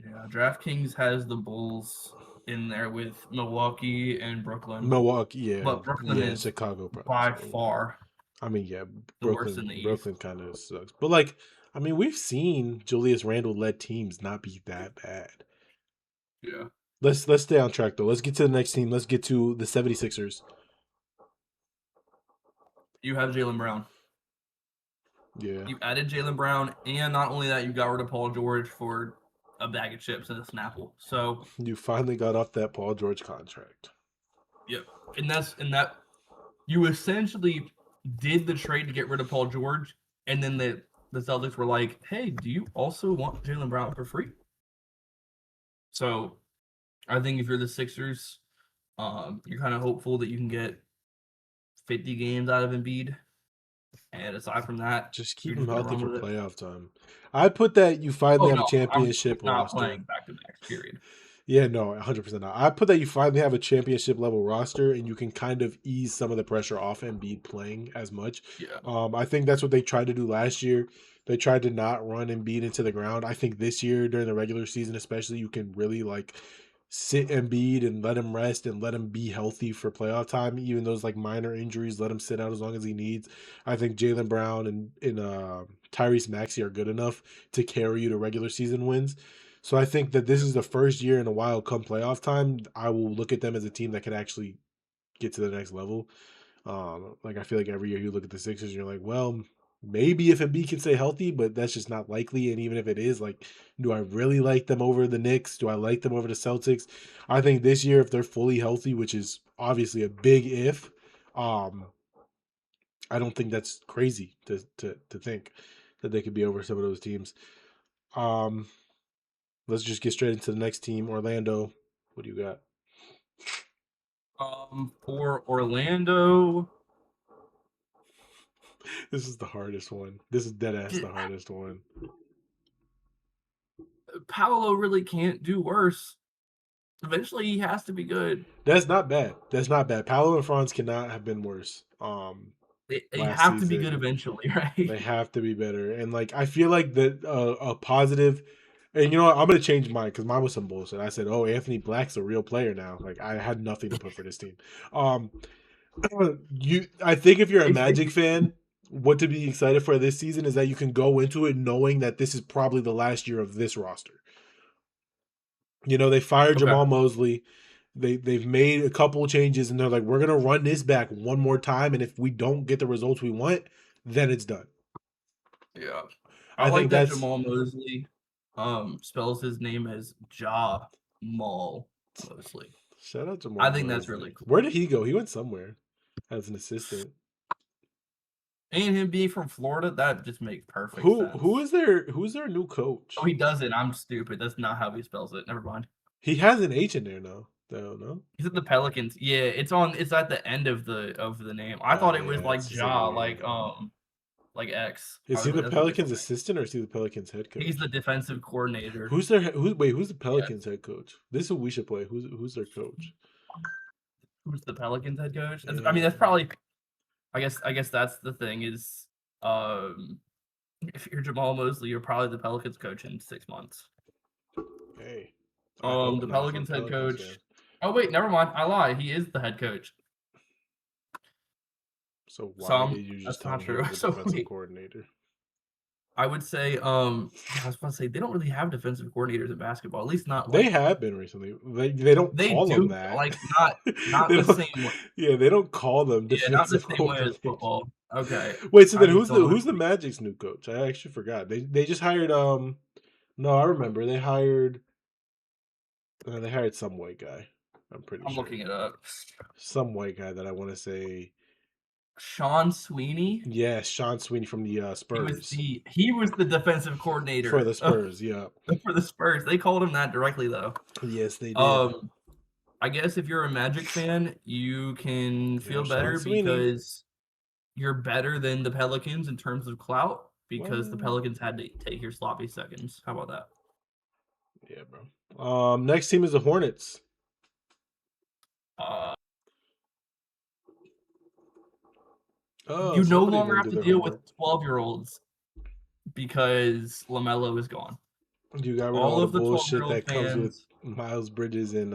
yeah, DraftKings has the Bulls in there with Milwaukee and Brooklyn, Milwaukee, yeah, but Brooklyn yeah, is Chicago probably by too. far I mean, yeah, the worst in Brooklyn, the East. Brooklyn kind of sucks, but like, I mean, we've seen Julius Randle led teams not be that bad. Yeah. Let's stay on track though. Let's get to the next team. Let's get to the 76ers. You have Jaylen Brown. Yeah, You added Jaylen Brown, and not only that, you got rid of Paul George for a bag of chips and a Snapple. So, you finally got off that Paul George contract. yep. And that you essentially did the trade to get rid of Paul George, and then the Celtics were like, "Hey, do you also want Jaylen Brown for free?" So, I think if you're the Sixers, you're kind of hopeful that you can get 50 games out of Embiid, and aside from that, Just you're keep him just gonna healthy run for with it. playoff time. I put that you finally Oh have a no, championship he's not roster. playing back to back. Period. Yeah, no, 100% not. I put that you finally have a championship level roster and you can kind of ease some of the pressure off Embiid playing as much. Yeah. I think that's what they tried to do last year. They tried to not run Embiid into the ground. I think this year during the regular season, especially, you can really like sit Embiid and let him rest and let him be healthy for playoff time. Even those like minor injuries, let him sit out as long as he needs. I think Jaylen Brown and Tyrese Maxey are good enough to carry you to regular season wins. So I think that this is the first year in a while come playoff time, I will look at them as a team that can actually get to the next level. Like I feel like every year you look at the Sixers, and you're like, well, maybe if Embiid can stay healthy, but that's just not likely. And even if it is, like, do I really like them over the Knicks? Do I like them over the Celtics? I think this year, if they're fully healthy, which is obviously a big if, um, I don't think that's crazy to think that they could be over some of those teams. Um, let's just get straight into the next team, Orlando. What do you got? For Orlando, This is the hardest one. This is dead ass j- the hardest one. Paolo really can't do worse. Eventually, he has to be good. That's not bad. That's not bad. Paolo and Franz cannot have been worse. They Last have to be good season eventually, right? they have to be better, and like I feel like that a positive. And you know what? I'm gonna change mine because mine was some bullshit. I said, "Oh, Anthony Black's a real player now." Like I had nothing to put for this team. Um, I think if you're a If Magic fan, what to be excited for this season is that you can go into it knowing that this is probably the last year of this roster. You know, they fired okay, Jamal Mosley. They've made a couple of changes and they're like, we're gonna run this back one more time, and if we don't get the results we want, then it's done. yeah, I I like think that that's Jamal Mosley spells his name as Ja Mal Mosley. shout out I Jamal think that's really Mosley. Where cool. did he go? He went somewhere as an assistant. And him being from Florida, that just makes perfect Who sense. is their who's their new Oh, coach? he doesn't. I'm stupid. That's not how he spells it. Never mind. He has an H in there now. Though, no? He's at the Pelicans. Yeah, it's on. It's at the end of the name. I thought it was Yeah, like it's just at the Ja, beginning. like X. I Is was he like, the that's a Pelicans different name. assistant or is he the Pelicans head He's the coach? defensive coordinator. Who's the Yes. Pelicans head coach? This is who we should play. Who's their coach? Who's the Pelicans head coach? I mean, Yeah. that's probably. I guess that's the thing is, um, if you're Jamal Mosley, you're probably the Pelicans coach in 6 months. Hey, I hope The not. I'm a Pelicans head Pelicans fan. coach. Oh wait, never mind. I lie. He is the head coach. So So why did you just that's tell not me he true. was the So defensive wait, coordinator? I would say, yeah, I was about to say they don't really have defensive coordinators in basketball. At least not They like have been recently. They don't they call them do, that. like not They the don't. same way. Yeah, they don't call them Yeah, not the defensive same way as coordinators. football. Okay, Wait, so I then just don't know. who's the Magic's new coach? I actually forgot. They just hired no, I remember they hired some white guy. I'm pretty I'm sure looking it up. some white guy that I want to say Sean Sweeney. yes, Sean Sweeney from the Spurs He was the defensive for coordinator the Spurs. Yeah, for the Spurs. They called him that directly though. yes, they did. Um, I guess if you're a Magic fan, you can Yeah, feel Sean better Sweeney. because you're better than the Pelicans in terms of clout because the Well, Pelicans had to take your sloppy seconds. How about that? yeah, bro. Next team is the Hornets. Uh, Oh, You no somebody longer didn't have do to their deal with homework. 12-year-olds because LaMelo is gone. You got rid of All all the of the bullshit 12-year-old that comes with fans. Miles Bridges and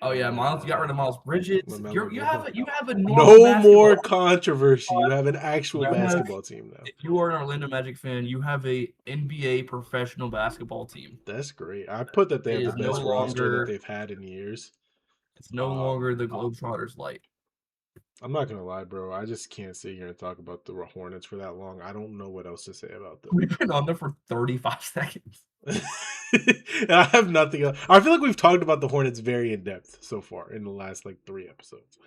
Oh yeah, Miles. You got rid of Miles Bridges. LaMelo Ball. You have a normal No basketball more team. controversy. You have an actual You have, basketball team now. if you are an Orlando Magic fan, you have a NBA professional basketball team. That's great. I put that they It have the is no best roster that longer. they've had in years. It's no longer the Globetrotters light. I'm not gonna lie, bro. I just can't sit here and talk about the Hornets for that long. I don't know what else to say about them. We've been on there for 35 seconds. And I have nothing else. I feel like we've talked about the Hornets very in depth so far in the last like 3 episodes.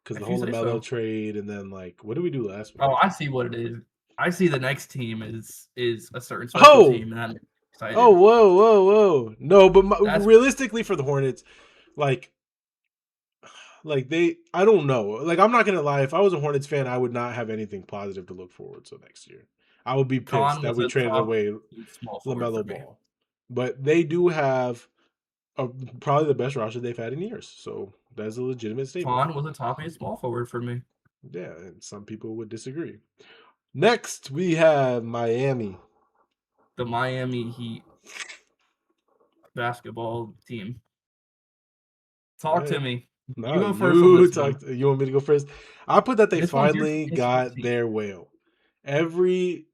Because the If you whole say LaMelo so. trade, and then like, what did we do last Oh, week? I see what it is. I see the next team is a certain special Oh, team, and I'm oh, excited. whoa. No, but That's realistically for the Hornets, like I don't know. Like, I'm not gonna lie. If I was a Hornets fan, I would not have anything positive to look forward to next year. I would be pissed Con that was we a traded top away small forward for LaMelo me. Ball, but they do have probably the best roster they've had in years. So that's a legitimate statement. Con was a top 8 small forward for me. Yeah, and some people would disagree. Next, we have Miami. The Miami Heat basketball team. Talk to me. You No, go first on you this one. talk. You want me to go first? I put that they This one's your finally history got team. their whale. Every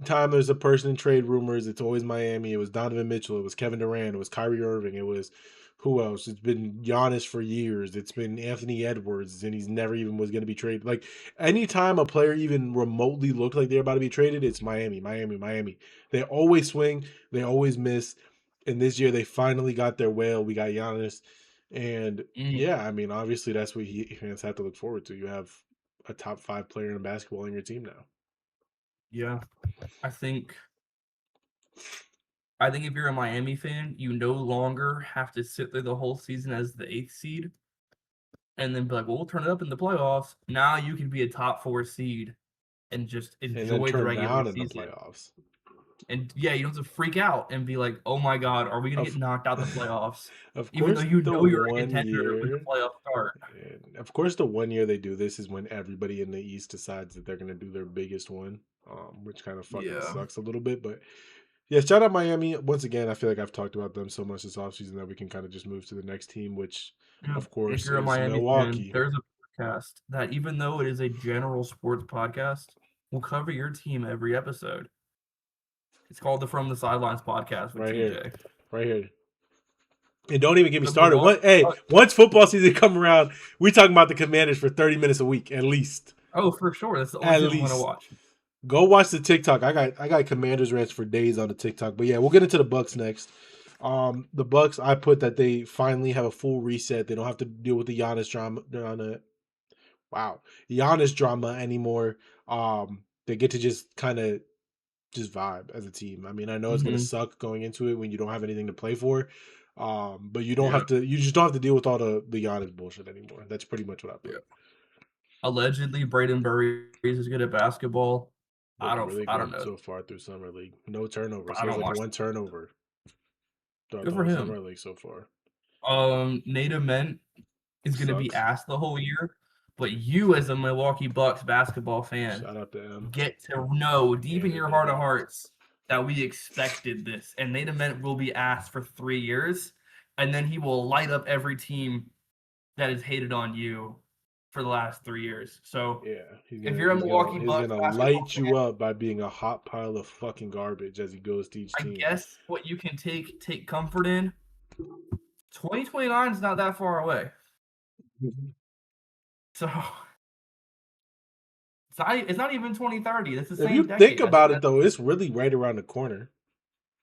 time there's a person in trade rumors, it's always Miami. It was Donovan Mitchell. It was Kevin Durant. It was Kyrie Irving. It was who else? It's been Giannis for years. It's been Anthony Edwards, and he's never even was going to be traded. Like anytime a player even remotely looked like they're about to be traded, it's Miami. They always swing. They always miss. And this year they finally got their whale. We got Giannis. And yeah, I mean, obviously that's what fans have to look forward to. You have a top 5 player in basketball on your team now. Yeah. I think if you're a Miami fan, you no longer have to sit there the whole season as the 8th seed and then be like, well, we'll turn it up in the playoffs. Now you can be a top 4 seed and just And then enjoy the turn regular down in the season. playoffs. And yeah, you don't have to freak out and be like, oh my God, are we going to get knocked out the playoffs? Of Even though course, you the know you're a one contender when the year, playoffs start. of course, the one year they do this is when everybody in the East decides that they're going to do their biggest one, which kind of fucking Yeah. sucks a little bit. But yeah, shout out Miami. Once again, I feel like I've talked about them so much this offseason that we can kind of just move to the next team, which, of If course, you're a is Miami fan, Milwaukee. there's a podcast that, even though it is a general sports podcast, will cover your team every episode. It's called the From the Sidelines podcast with TJ. Right here. And don't even get me The started. Milwaukee. Once football season come around, we talking about the Commanders for 30 minutes a week at least. Oh, for sure. That's the only At thing I'm going to least. watch. Go watch the TikTok. I got Commanders rants for days on the TikTok. But yeah, we'll get into the Bucks next. The Bucks, I put that they finally have a full reset. They don't have to deal with the Giannis drama anymore. They get to just kind of just vibe as a team. I mean, I know it's gonna suck going into it when you don't have anything to play for. But you don't have to. You just don't have to deal with all the Giannis bullshit anymore. That's pretty much what I put. Yeah. Allegedly, Braden Burries is good at basketball. Looking really I don't good know. so far through summer league. No turnovers. I He has don't like watch. one turnover throughout Good the for whole him. summer league so far. Nate Ament is going to be asked the whole year, but you, as a Milwaukee Bucks basketball fan, shout out to him, get to know deep in your heart of hearts that we expected this, and Nate Ament will be asked for 3 years, and then he will light up every team that has hated on you for the last 3 years. So yeah, if you're a Milwaukee Bucks gonna basketball light fan, you up by being a hot pile of fucking garbage as he goes to each I team. guess what you can take comfort in, 2029 is not that far away. So it's not even 2030. That's the same If you decade. think about it, though, it's really right around the corner.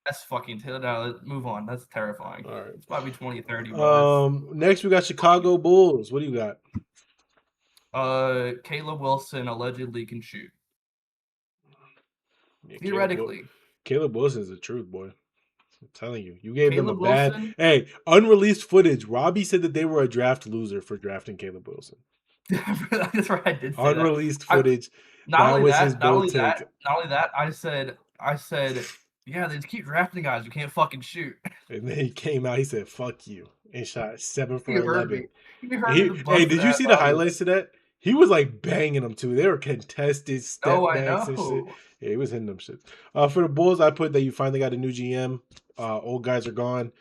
That's fucking no, move on. That's terrifying. All right. It's probably 2030, but next we got Chicago Bulls. What do you got? Caleb Wilson allegedly can shoot. Yeah, Theoretically. Caleb Wilson is the truth, boy. I'm telling you. You gave them a Wilson? bad... Hey, unreleased footage. Robbie said that they were a draft loser for drafting Caleb Wilson. That's right, I did say unreleased footage. Not only his bold take. Not only that, I said, yeah, they just keep drafting guys who can't fucking shoot. And then he came out, he said, fuck you. And shot 7 for 11. Hey, did you see the highlights to that? He was like banging them too. They were contested Oh, step I backs and shit. know. Yeah, he was hitting them shit. For the Bulls, I put that you finally got a new GM. Old guys are gone.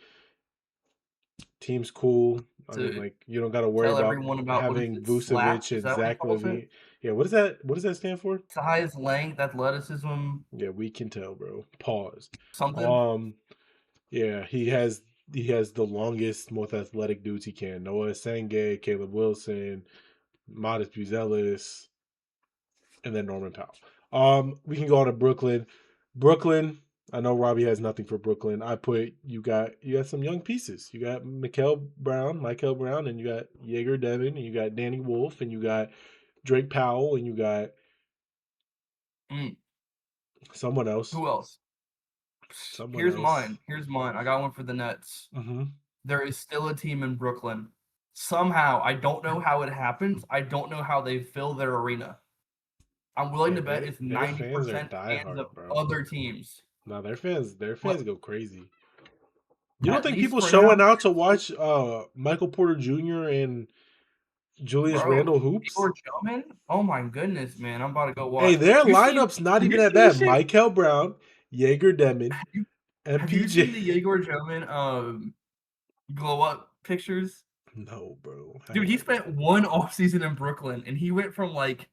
Team's cool. I mean, To like you don't got to worry tell about everyone about what is having it, slap? Vucevic Is and that what he Zach calls it? LaVine. Yeah, what is that? What does that stand for? Size, length, athleticism, Yeah, we can tell, bro. Pause. something. Um, yeah, he has the longest, most athletic dudes he can. Noah Senge, Caleb Wilson, Modest Buzelis, and then Norman Powell. We can go on to Brooklyn. Brooklyn, I know Robbie has nothing for Brooklyn. I put you got some young pieces. You got Michael Brown, and you got Jaeger Devin, and you got Danny Wolf, and you got Drake Powell, and you got Mm, someone else. who else? Someone Here's else. mine. Here's mine. I got one for the Nets. Mm-hmm. There is still a team in Brooklyn. Somehow, I don't know how it happens. I don't know how they fill their arena. I'm willing Yeah, to bet it's their fans are 90% fans of diehard, bro. other teams. No, their fans But go crazy. You don't at think least people for showing now, out to watch Michael Porter Jr. and Julius bro, Randle hoops? Igor Joman? Oh my goodness, man. I'm about to go Hey, watch. their You see, lineup's not have even you that seen the bad. shit? Michael Brown, Jaeger Demon, You, have you MPJ. seen the Igor Joman glow up pictures? No, bro. I Dude, ain't he like that. spent one off season in Brooklyn and he went from like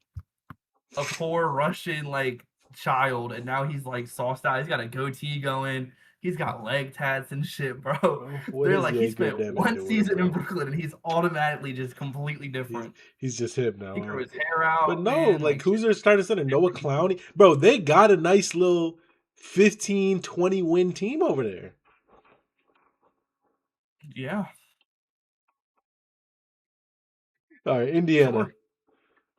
a poor Russian like child, and now he's like sauced out. He's got a goatee going. He's got leg tats and shit, bro. What They're is like he Jaeger spent Demon one doing, season in bro? Brooklyn, and he's automatically just completely He's different. he's just him now, He huh? grew his hair But out, no, man. like Like who's shit, their starting center? Noah different. Clowney, bro. They got a nice little 15, 20 win team over there. Yeah, All right, Indiana. sure.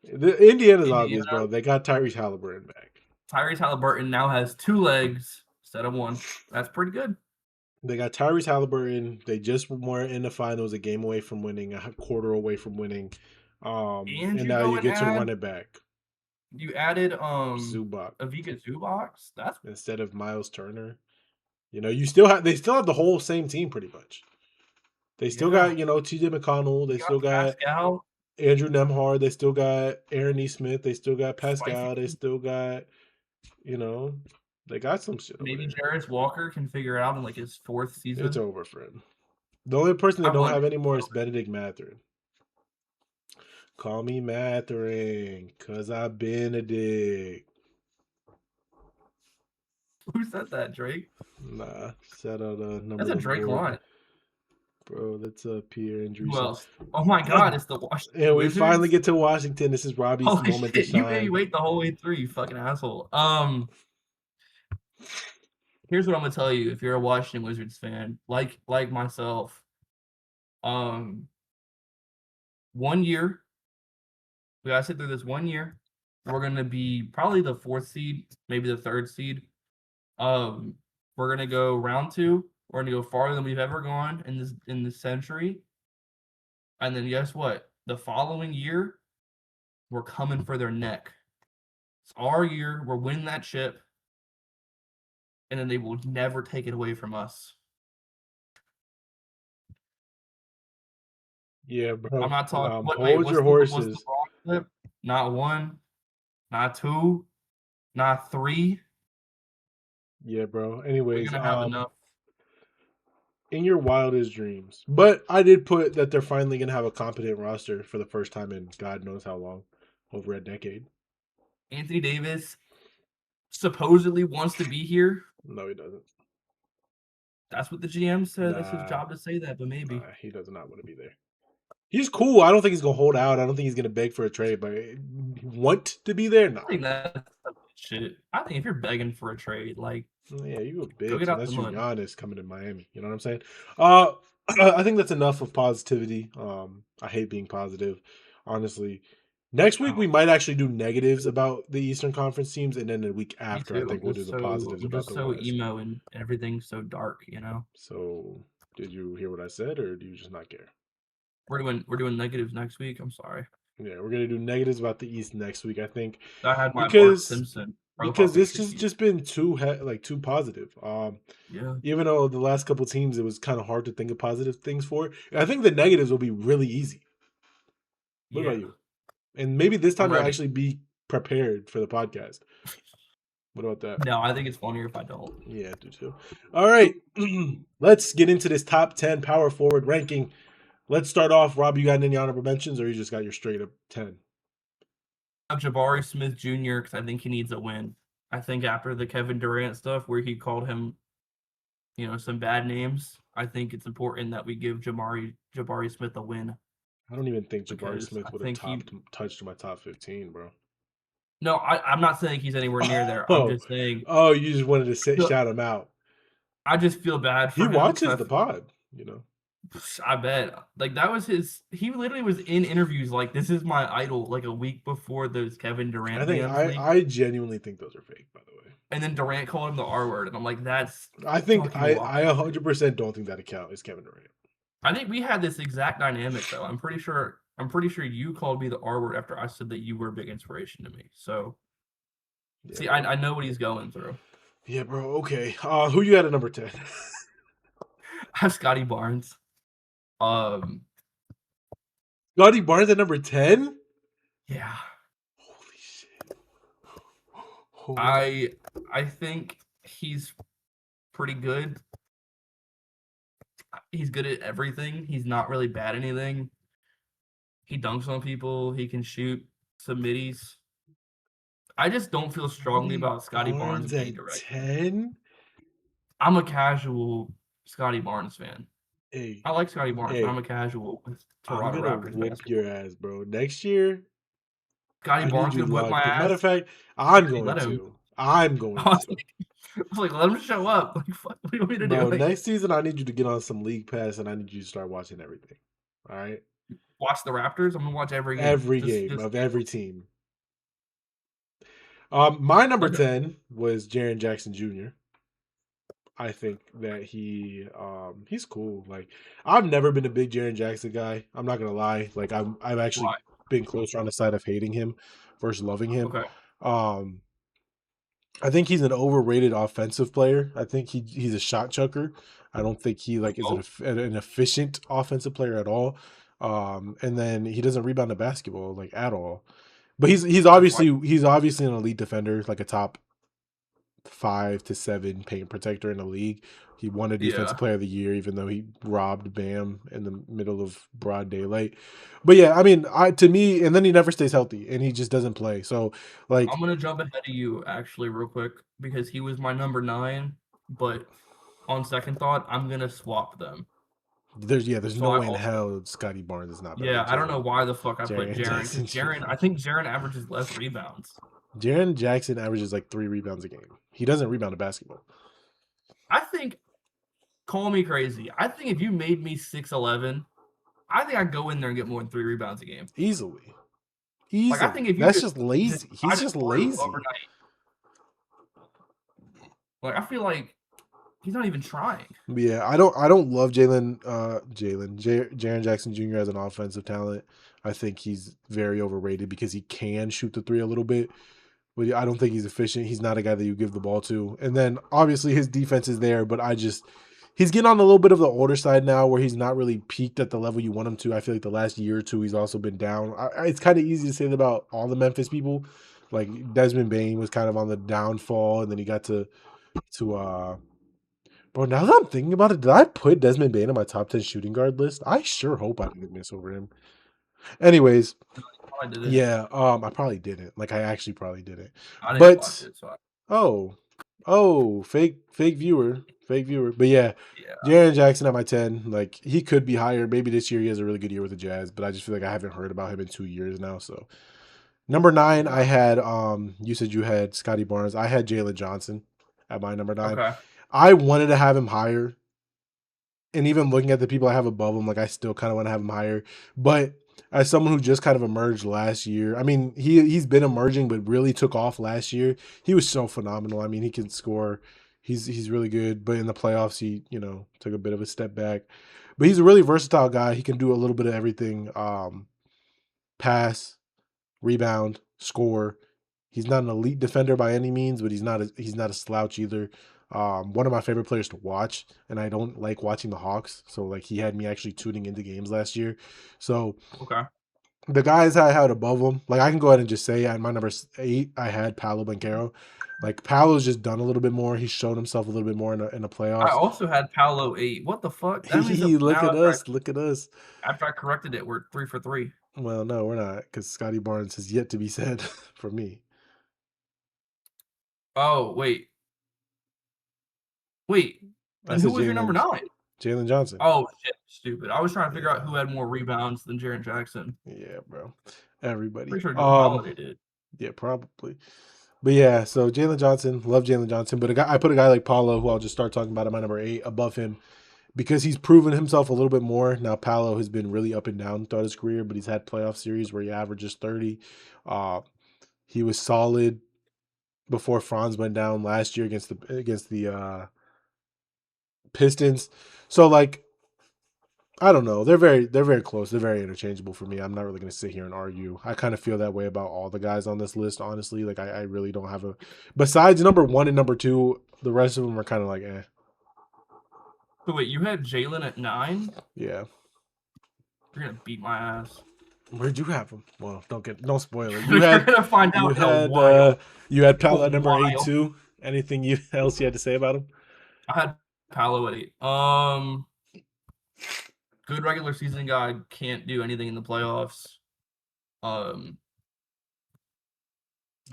Indiana's obvious, Indiana. bro. They got Tyrese Halliburton back. Tyrese Halliburton now has 2 legs instead of one. That's pretty good. They got Tyrese Halliburton. They just were in the finals, a game away from winning, a quarter away from winning. And And you now go you and get to add run it back. you added Zubac Avika Zubox. That's instead of Miles Turner. They still have the whole same team pretty much. They still yeah. got, TJ McConnell. They You got still got Pascal, Andrew Nemhard. They still got Aaron E. Smith. They still got spicy. Pascal. They still got, you know, they got some shit over Maybe there. Jarris Walker can figure it out in like his 4th It's season. over for him. The only person they I don't wonder have if anymore is Benedict Mathurin. Call me Mathurin, cause I Benedict. who said that, Drake? Nah, shout out number That's a one Drake board, line. bro. That's Pierre Who Andreessen. else? Oh my God, it's the Washington And we finally Wizards. get to Washington. This is Robbie's Holy moment to shit, you made me shine. wait the whole way through, you fucking asshole. Here's what I'm gonna tell you if you're a Washington Wizards fan, like myself. Um, 1 year, we gotta sit through this 1 year. We're gonna be probably the 4th seed, maybe the 3rd seed. Um, we're gonna go round 2. We're gonna go farther than we've ever gone in this century. And then guess what? The following year, we're coming for their neck. It's our year. We're winning that chip, and then they will never take it away from us. Yeah, I'm bro. not talking. Wait, Hold your what's the horses. wrong clip? Not 1, not 2, not 3. Yeah, bro. We're Anyways, gonna have enough. in your wildest dreams. But I did put that they're finally gonna have a competent roster for the first time in God knows how long, over a decade. Anthony Davis supposedly wants to be here. No, he doesn't. That's what the GM said. That's his Nah, job to say that, but maybe. he does not want to be there. He's cool. I don't think he's gonna hold out. I don't think he's gonna beg for a trade, but want to be there? I Nah. think that's shit. I think if you're begging for a trade, like Yeah, you a go bitch get out the unless you mud. Giannis coming to Miami. You know what I'm saying? Uh, I think that's enough of positivity. I hate being positive, honestly. Next week we Oh, might actually do negatives about the Eastern Conference teams, and then the week me after I too. think we'll do the positives I'm about just the so West. emo and everything's so dark. So, did you hear what I said, or do you just not care? We're doing negatives next week. I'm sorry. Yeah, we're gonna do negatives about the East next week, I think, I had my Bart because Simpson profile this picture has here. just been too positive. Yeah. Even though the last couple teams it was kind of hard to think of positive things for, I think the negatives will be really easy. What Yeah. about you? And maybe this I'm time you'll ready. actually be prepared for the podcast. What about that? No, I think it's funnier if I don't. Yeah, I do too. All right. Let's get into this top 10 power forward ranking. Let's start off. Rob, you got any honorable mentions or you just got your straight up 10? Jabari Smith Jr. because I think he needs a win. I think after the Kevin Durant stuff where he called him, some bad names, I think it's important that we give Jabari Smith a win I don't even think Jabari because Smith I would have think he. touched my top 15, bro. No, I'm not saying he's anywhere near there. I'm Oh, just saying. oh, you just wanted to shout him out. I just feel bad He for him because watches the pod. I bet like that was his. He literally was in interviews like this is my idol like a week before those Kevin I Durant think DMs leaked, I genuinely think those are fake, by the way. and then Durant called him the R word, and I'm like, that's I think fucking wild. I 100% don't think that account is Kevin Durant. I think we had this exact dynamic though. I'm pretty sure. I'm pretty sure you called me the R word after I said that you were a big inspiration to me. So Yeah, see, bro. I know what he's going through. Yeah, bro. Okay. Who you had at number 10? I have Scotty Barnes. Um, Scotty Barnes at number 10? yeah, Holy shit. Holy. I think he's pretty good. He's good at everything. He's not really bad at anything. He dunks on people. He can shoot some middies. I just don't feel strongly Scotty about Scotty Barnes Barnes being at directed. 10? I'm a casual Scotty Barnes fan. Hey, I like Scotty Barnes, but I'm hey, a casual with I'm Toronto gonna Raptors whoop your basketball. ass, bro. Next year, Scotty I need Barnes you gonna to whip lock. my Matter of ass. fact, I I'm already going let him. to. I'm I going was to. like, let him show up. Like, fuck, what do you want me to do? Bro, Like, next season I need you to get on some league pass and I need you to start watching everything. All right? watch the Raptors. I'm gonna watch every game. Every Just, game just of every team. My number okay. 10 was Jaren Jackson Jr. I think that he's cool. Like I've never been a big Jaren Jackson guy. I'm not gonna lie. Like I've actually Why? been closer on the side of hating him versus loving him. Okay. Um I think he's an overrated offensive player. I think he's a shot chucker. I don't think he like is Oh, an efficient offensive player at all. And then he doesn't rebound the basketball like at all. But that's why. he's obviously an elite defender, like a top 5 to 7 paint protector in the league. He won a defensive Yeah. player of the year, even though he robbed Bam in the middle of broad daylight. But yeah, I mean, to me, and then he never stays healthy, and he just doesn't play. So like, I'm gonna jump ahead of you actually real quick because he was my number 9, but on second thought, I'm gonna swap them. there's So no I way in also hell Scotty Barnes is not better yeah, than I don't know why the fuck I put Jaren Jaren because Jackson Jaren Jr. I think Jaren averages less rebounds. Jaren Jackson averages like 3 rebounds a game. He doesn't rebound a basketball I think call me crazy. I think if you made me 6'11", I think I'd go in there and get more than 3 rebounds a game. easily. Like I think Easily. if you That's just just just lazy. He's ride it just through lazy. overnight, like I feel like he's not even trying. Yeah, I don't love Jaren Jackson Jr. as an offensive talent. I think he's very overrated because he can shoot the three a little bit, but I don't think he's efficient. He's not a guy that you give the ball to. And then obviously his defense is there, but he's getting on a little bit of the older side now where he's not really peaked at the level you want him to. I feel like the last year or two he's also been down. It's kind of easy to say that about all the Memphis people. Like Desmond Bane was kind of on the downfall, and then he got to bro, now that I'm thinking about it, did I put Desmond Bane on my top 10 shooting guard list? I sure hope I didn't miss over him. Anyways, I did it. yeah, I probably didn't. Like I actually probably didn't. I didn't watch But it, so oh, fake viewer, fake viewer. But yeah, yeah, Jaren Jackson at my 10. Like he could be higher. Maybe this year he has a really good year with the Jazz, but I just feel like I haven't heard about him in 2 years now. So number 9, I yeah. had you said you had Scotty Barnes. I had Jalen Johnson at my number 9. Okay, I wanted to have him higher, and even looking at the people I have above him, like I still kind of want to have him higher. But as someone who just kind of emerged last year, I mean, he's been emerging, but really took off last year. He was so phenomenal. I mean, he can score. He's really good. But in the playoffs, he took a bit of a step back. But he's a really versatile guy. He can do a little bit of everything. Pass, rebound, score. He's not an elite defender by any means, but he's not a slouch either. One of my favorite players to watch, and I don't like watching the Hawks, so like he had me actually tuning into games last year. So okay. The guys I had above him, like I can go ahead and just say at my number 8, I had Paolo Banchero. Like Paolo's just done a little bit more. He's shown himself a little bit more in the I playoffs. also had Paolo 8. What the fuck? That means that Look now at us, look at us. after I corrected it, we're 3 for 3. Well, no, we're not, because Scotty Barnes has yet to be said for me. Oh, wait. Wait. I Then who said was your number 9? Jalen Johnson. Oh, shit. Stupid. I was trying to figure out Yeah, who had more rebounds than Jaren Jackson. yeah, bro. Everybody. Pretty sure Joe Holiday did. Yeah, probably. But yeah, so Jalen Johnson, love Jalen Johnson. But I put a guy like Paulo, who I'll just start talking about at my number 8, above him because he's proven himself a little bit more. Now, Paulo has been really up and down throughout his career, but he's had playoff series where he averages 30. He was solid before Franz went down last year against the Pistons. So like I don't know. They're very close. They're very interchangeable for me. I'm not really going to sit here and argue. I kind of feel that way about all the guys on this list, honestly. Like I really don't have a. Besides number 1 and number 2, the rest of them are kind of like eh. So wait, you had Jalen at 9? Yeah. You're gonna beat my ass. Where'd you have him? Well, don't spoil it. You're gonna find out in a while. You had Pal at number 8 while. too. Anything else you had to say about him? I had Paolo at 8. Good regular season guy, can't do anything in the playoffs. I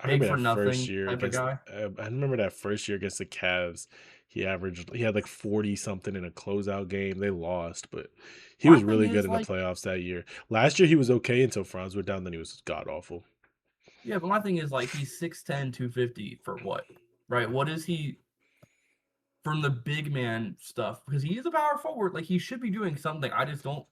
Big remember for that nothing first year type of against. guy. I remember that first year against the Cavs. He had like 40 something in a closeout game. They lost, but he My was thing really good is in the like, playoffs that year. Last year he was okay until Franz went down. Then he was god awful. yeah, but my thing is like he's 6'10", 250 for what? Right? What is he from the big man stuff? Because he is a power forward. Like he should be doing something. I just don't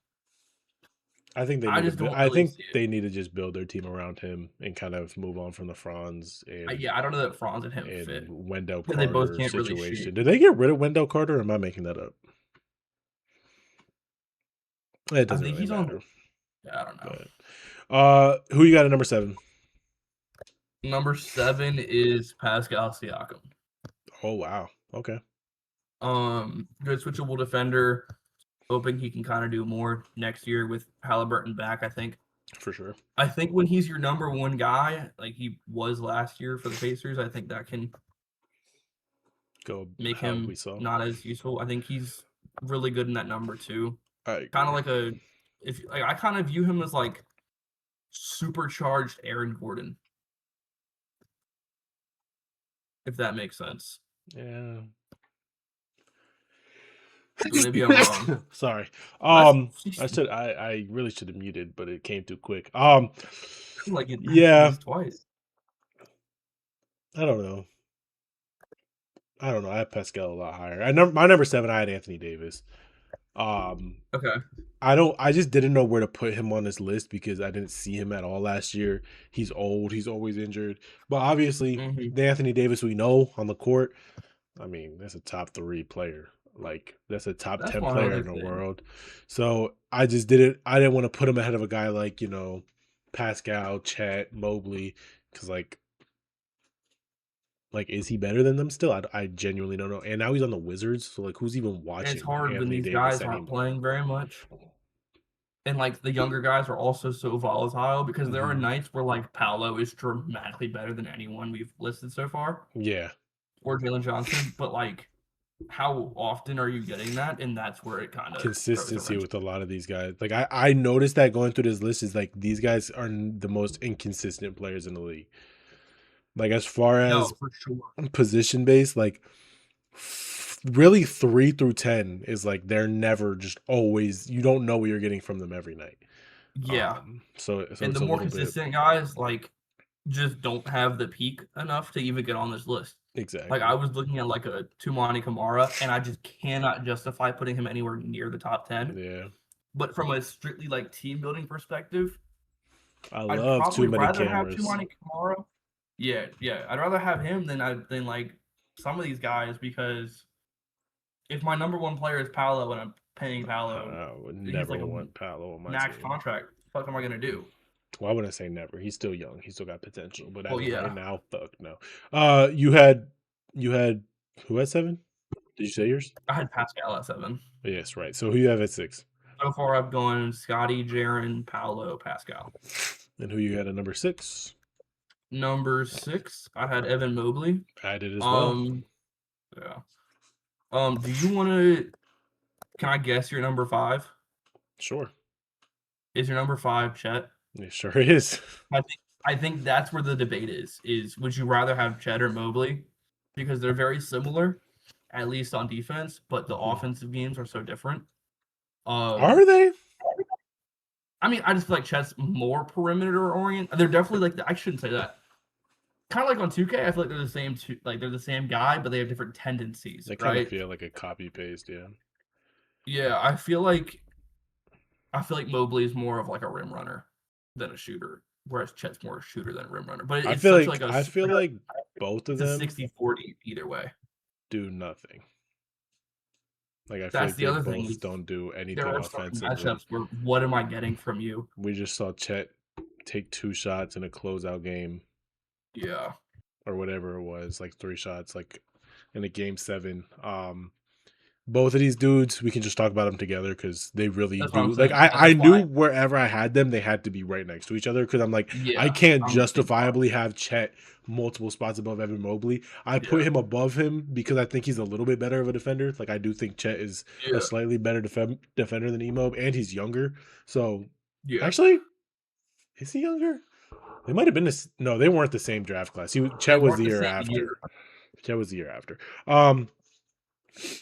I really think see it. they need to just build their team around him and kind of move on from the Franz Yeah, I don't know that Franz and him and fit Wendell because they both Carter can't really shoot. situation. Did they get rid of Wendell Carter? Or am I making that up? It I doesn't think really he's on. matter. Yeah, I don't know. But who you got at number 7? Number 7 is Pascal Siakam. Oh wow. Okay. Good switchable defender. Hoping he can kind of do more next year with Halliburton back. I think. For sure. I think when he's your number 1 guy, like he was last year for the Pacers, I think that can Go make how him we saw. not as useful. I think he's really good in that number 2. I agree. Kind of like I kind of view him as like supercharged Aaron Gordon. If that makes sense. Yeah. Maybe I'm wrong. Sorry. I really should have muted, but it came too quick. like it yeah. twice. I don't know. I have Pascal a lot higher. My number 7, I had Anthony Davis. Okay. I just didn't know where to put him on this list because I didn't see him at all last year. He's old, he's always injured. But obviously, the Anthony Davis we know on the court, I mean, that's a top 3 player. Like that's a top 10 player in the world. So I didn't want to put him ahead of a guy like, Pascal, Chet, Mobley, because like is he better than them still? I genuinely don't know. And now he's on the Wizards, so like who's even watching? It's hard when Anthony these Davis guys aren't anymore? playing very much. And like the younger guys are also so volatile because there are nights where like Paolo is dramatically better than anyone we've listed so far. Yeah. Or Jalen Johnson, but like how often are you getting that? And that's where it kind of consistency with a lot of these guys. Like I noticed that going through this list is like these guys are the most inconsistent players in the league. Like as far as for sure. Position based, like really 3 through 10 is like they're never just always. You don't know what you're getting from them every night. Yeah. So and the more consistent guys like just don't have the peak enough to even get on this list. Exactly. Like I was looking at like a Tumani Kamara, and I just cannot justify putting him anywhere near the top 10. Yeah. But from a strictly like team building perspective, I'd probably rather have Tumani Kamara. Yeah. I'd rather have him than like some of these guys because if my number 1 player is Paolo and I'm paying Paolo, I would never want Paolo on my max team. contract. What am I gonna do? Well, I wouldn't say never. He's still young. He's still got potential. But right now, fuck no. You had who had 7? Did you say yours? I had Pascal at 7. Yes, right. So who you have at 6? So far, I've gone Scotty, Jaron, Paolo, Pascal. And who you had at number 6? Number 6, I had Evan Mobley. I did as well. Um, yeah. Do you want to? Can I guess your number 5? Sure. Is your number 5 Chet? It sure is. I think that's where the debate is. Is would you rather have Chet or Mobley? Because they're very similar, at least on defense, but the offensive games are so different. Are they? I mean, I just feel like Chet's more perimeter oriented. They're definitely like I shouldn't say that. Kind of like on 2K, I feel like they're the same. Like they're the same guy, but they have different tendencies, They kind of right? feel like a copy paste, yeah. Yeah, I feel like Mobley is more of like a rim runner than a shooter, whereas Chet's more a shooter than a rim runner. But I it's feel such like like a I feel like both of it's a them 60-40 either way. do nothing. Like I feel That's like the they other thing both is don't do there anything are certain offensively. matchups where what am I getting from you? We just saw Chet take 2 shots in a closeout game Yeah, or whatever it was, like 3 shots, like in a game 7. Both of these dudes, we can just talk about them together because they really that's what I'm do. Like saying. I That's knew why. wherever I had them, they had to be right next to each other because I'm like I Yeah, can't I'm the same spot. justifiably have Chet multiple spots above Evan Mobley. I put Yeah, him above him because I think he's a little bit better of a defender. Like I do think Chet is a yeah, slightly better defender than Emob, and he's younger. So yeah. actually, is he younger? They might have been this. No, they weren't the same draft class. They Chet was weren't the the year same after. year. Chet was the year after. Um,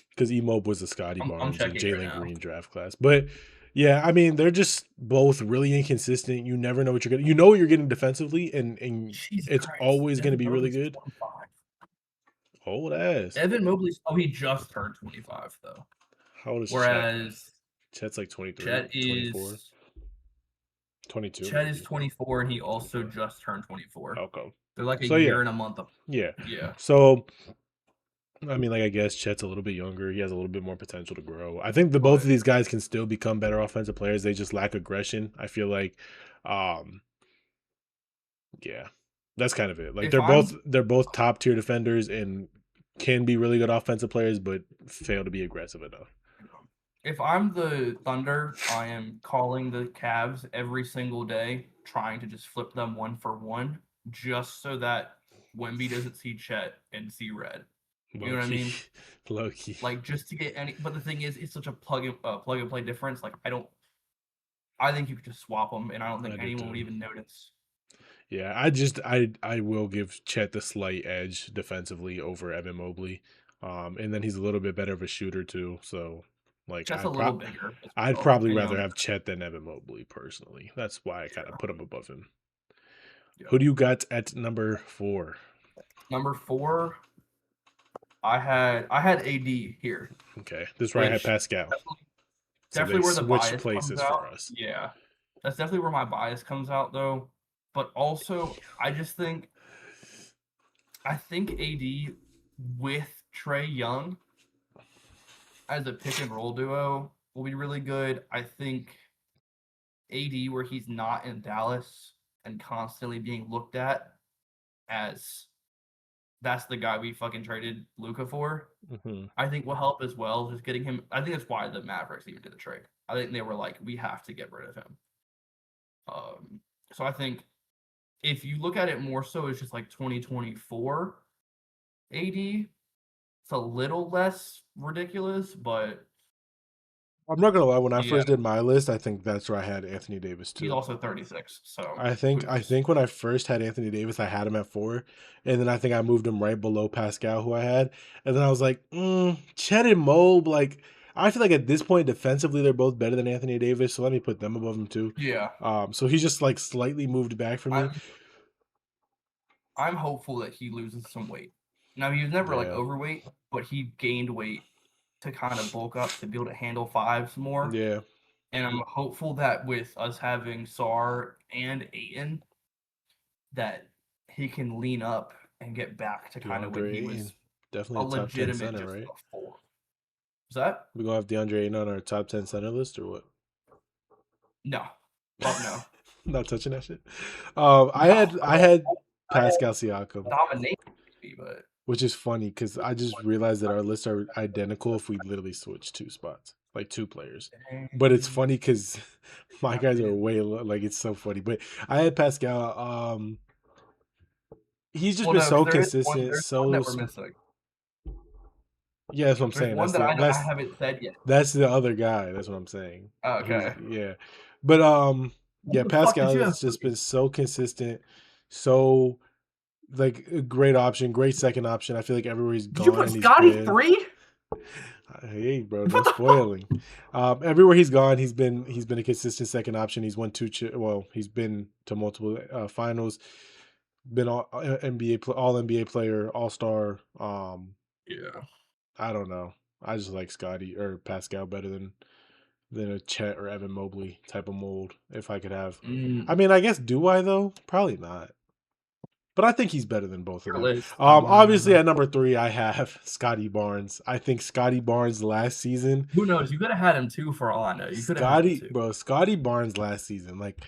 because Emob was the Scotty I'm Barnes and checking right Jalen now. Green draft class. But yeah, I mean, they're just both really inconsistent. You never know what you're getting. You know what you're getting defensively, and Jesus it's Christ, always going to Evan be really Mobley's good. 25. Old ass. Evan Mobley's he just turned 25 though. How old is Chet? Whereas Chet's like 23, Chet 24, is 22 Chet is maybe. 24 and he also 25. just turned 24. Okay. They're like a So yeah, year and a month. yeah. Yeah. So I mean, like I guess Chet's a little bit younger. He has a little bit more potential to grow. I think the both But of these guys can still become better offensive players. They just lack aggression. I feel like, um, yeah, that's kind of it. Like if I'm they're both top tier defenders and can be really good offensive players, but fail to be aggressive enough. if I'm the Thunder, I am calling the Cavs every single day, trying to just flip them 1-for-1, just so that Wemby doesn't see Chet and see red. You Low know what I key, mean? low key. Like just to get any. But the thing is, it's such a plug and play difference. Like I don't. I think you could just swap them, and I don't I think do anyone would too. even notice. Yeah, I will give Chet the slight edge defensively over Evan Mobley, and then he's a little bit better of a shooter too. So, like Chet's a little bigger as I'd well probably and rather younger. have Chet than Evan Mobley personally. That's why I kind of Yeah, put him above him. yeah. Who do you got at number 4? Number 4, I had AD here, Okay, this is where I had which Pascal. So they definitely where the switched bias comes places for out. us. Yeah, that's definitely where my bias comes out though. But also, I think AD with Trey Young as a pick and roll duo will be really good. I think AD where he's not in Dallas and constantly being looked at as that's the guy we fucking traded Luca for. Hmm. I think will help as well. Just getting him. I think that's why the Mavericks even did the trade. I think they were like, we have to get rid of him. So I think if you look at it more so as just like 2024 AD, it's a little less ridiculous, but I'm not gonna lie. When I yeah, first did my list, I think that's where I had Anthony Davis he's too. also 36. So I who think I knows? think when I first had Anthony Davis, I had him at 4, and then I think I moved him right below Pascal, who I had, and then I was like, Chet and Mob. Like I feel like at this point defensively, they're both better than Anthony Davis, so let me put them above him too. Yeah, So he's just like slightly moved back for me. I'm I'm hopeful that he loses some weight. Now he was never like Yeah, overweight, but he gained weight to kind of bulk up to be able to handle fives more. yeah. And I'm hopeful that with us having Sar and Aiton, that he can lean up and get back to kind of when DeAndre he Ayton, was definitely a a top 10 legitimate center, just right? a four. Is that? We gonna have DeAndre Ayton on our top 10 center list or what? No. Fuck no. Not touching that shit. No. I had I had Pascal Siakam, domination, but which is funny because I just realized that our lists are identical if we literally switch 2 spots. like two players. But it's Dang. funny because my guys are way like it's so funny. But I had Pascal. He's just Well, been no, because so there is one. consistent. There's one that we're missing. Yeah, that's what I'm There's saying. one that I haven't said yet. That's the other guy. That's what I'm saying. Oh, He's okay. yeah, but What yeah, the fuck did Pascal you has have just three? been so consistent, so like a great option, great second option. I feel like everywhere he's Did you put gone, he's Scotty been. three? Hey, bro, no What the fuck? spoiling. Everywhere he's gone, he's been a consistent second option. He's won well, he's been to multiple finals, been all all NBA player, all star. Yeah. I don't know. I just like Scotty or Pascal better than a Chet or Evan Mobley type of mold. If I could have, I Mm, mean, I guess do I though? Probably not. But I think he's better than both of your them. list. Obviously at number three, I have Scotty Barnes. I think Scotty Barnes last season, Who knows? You could have had him two for all I know. You could have had him two. Scotty Barnes last season, like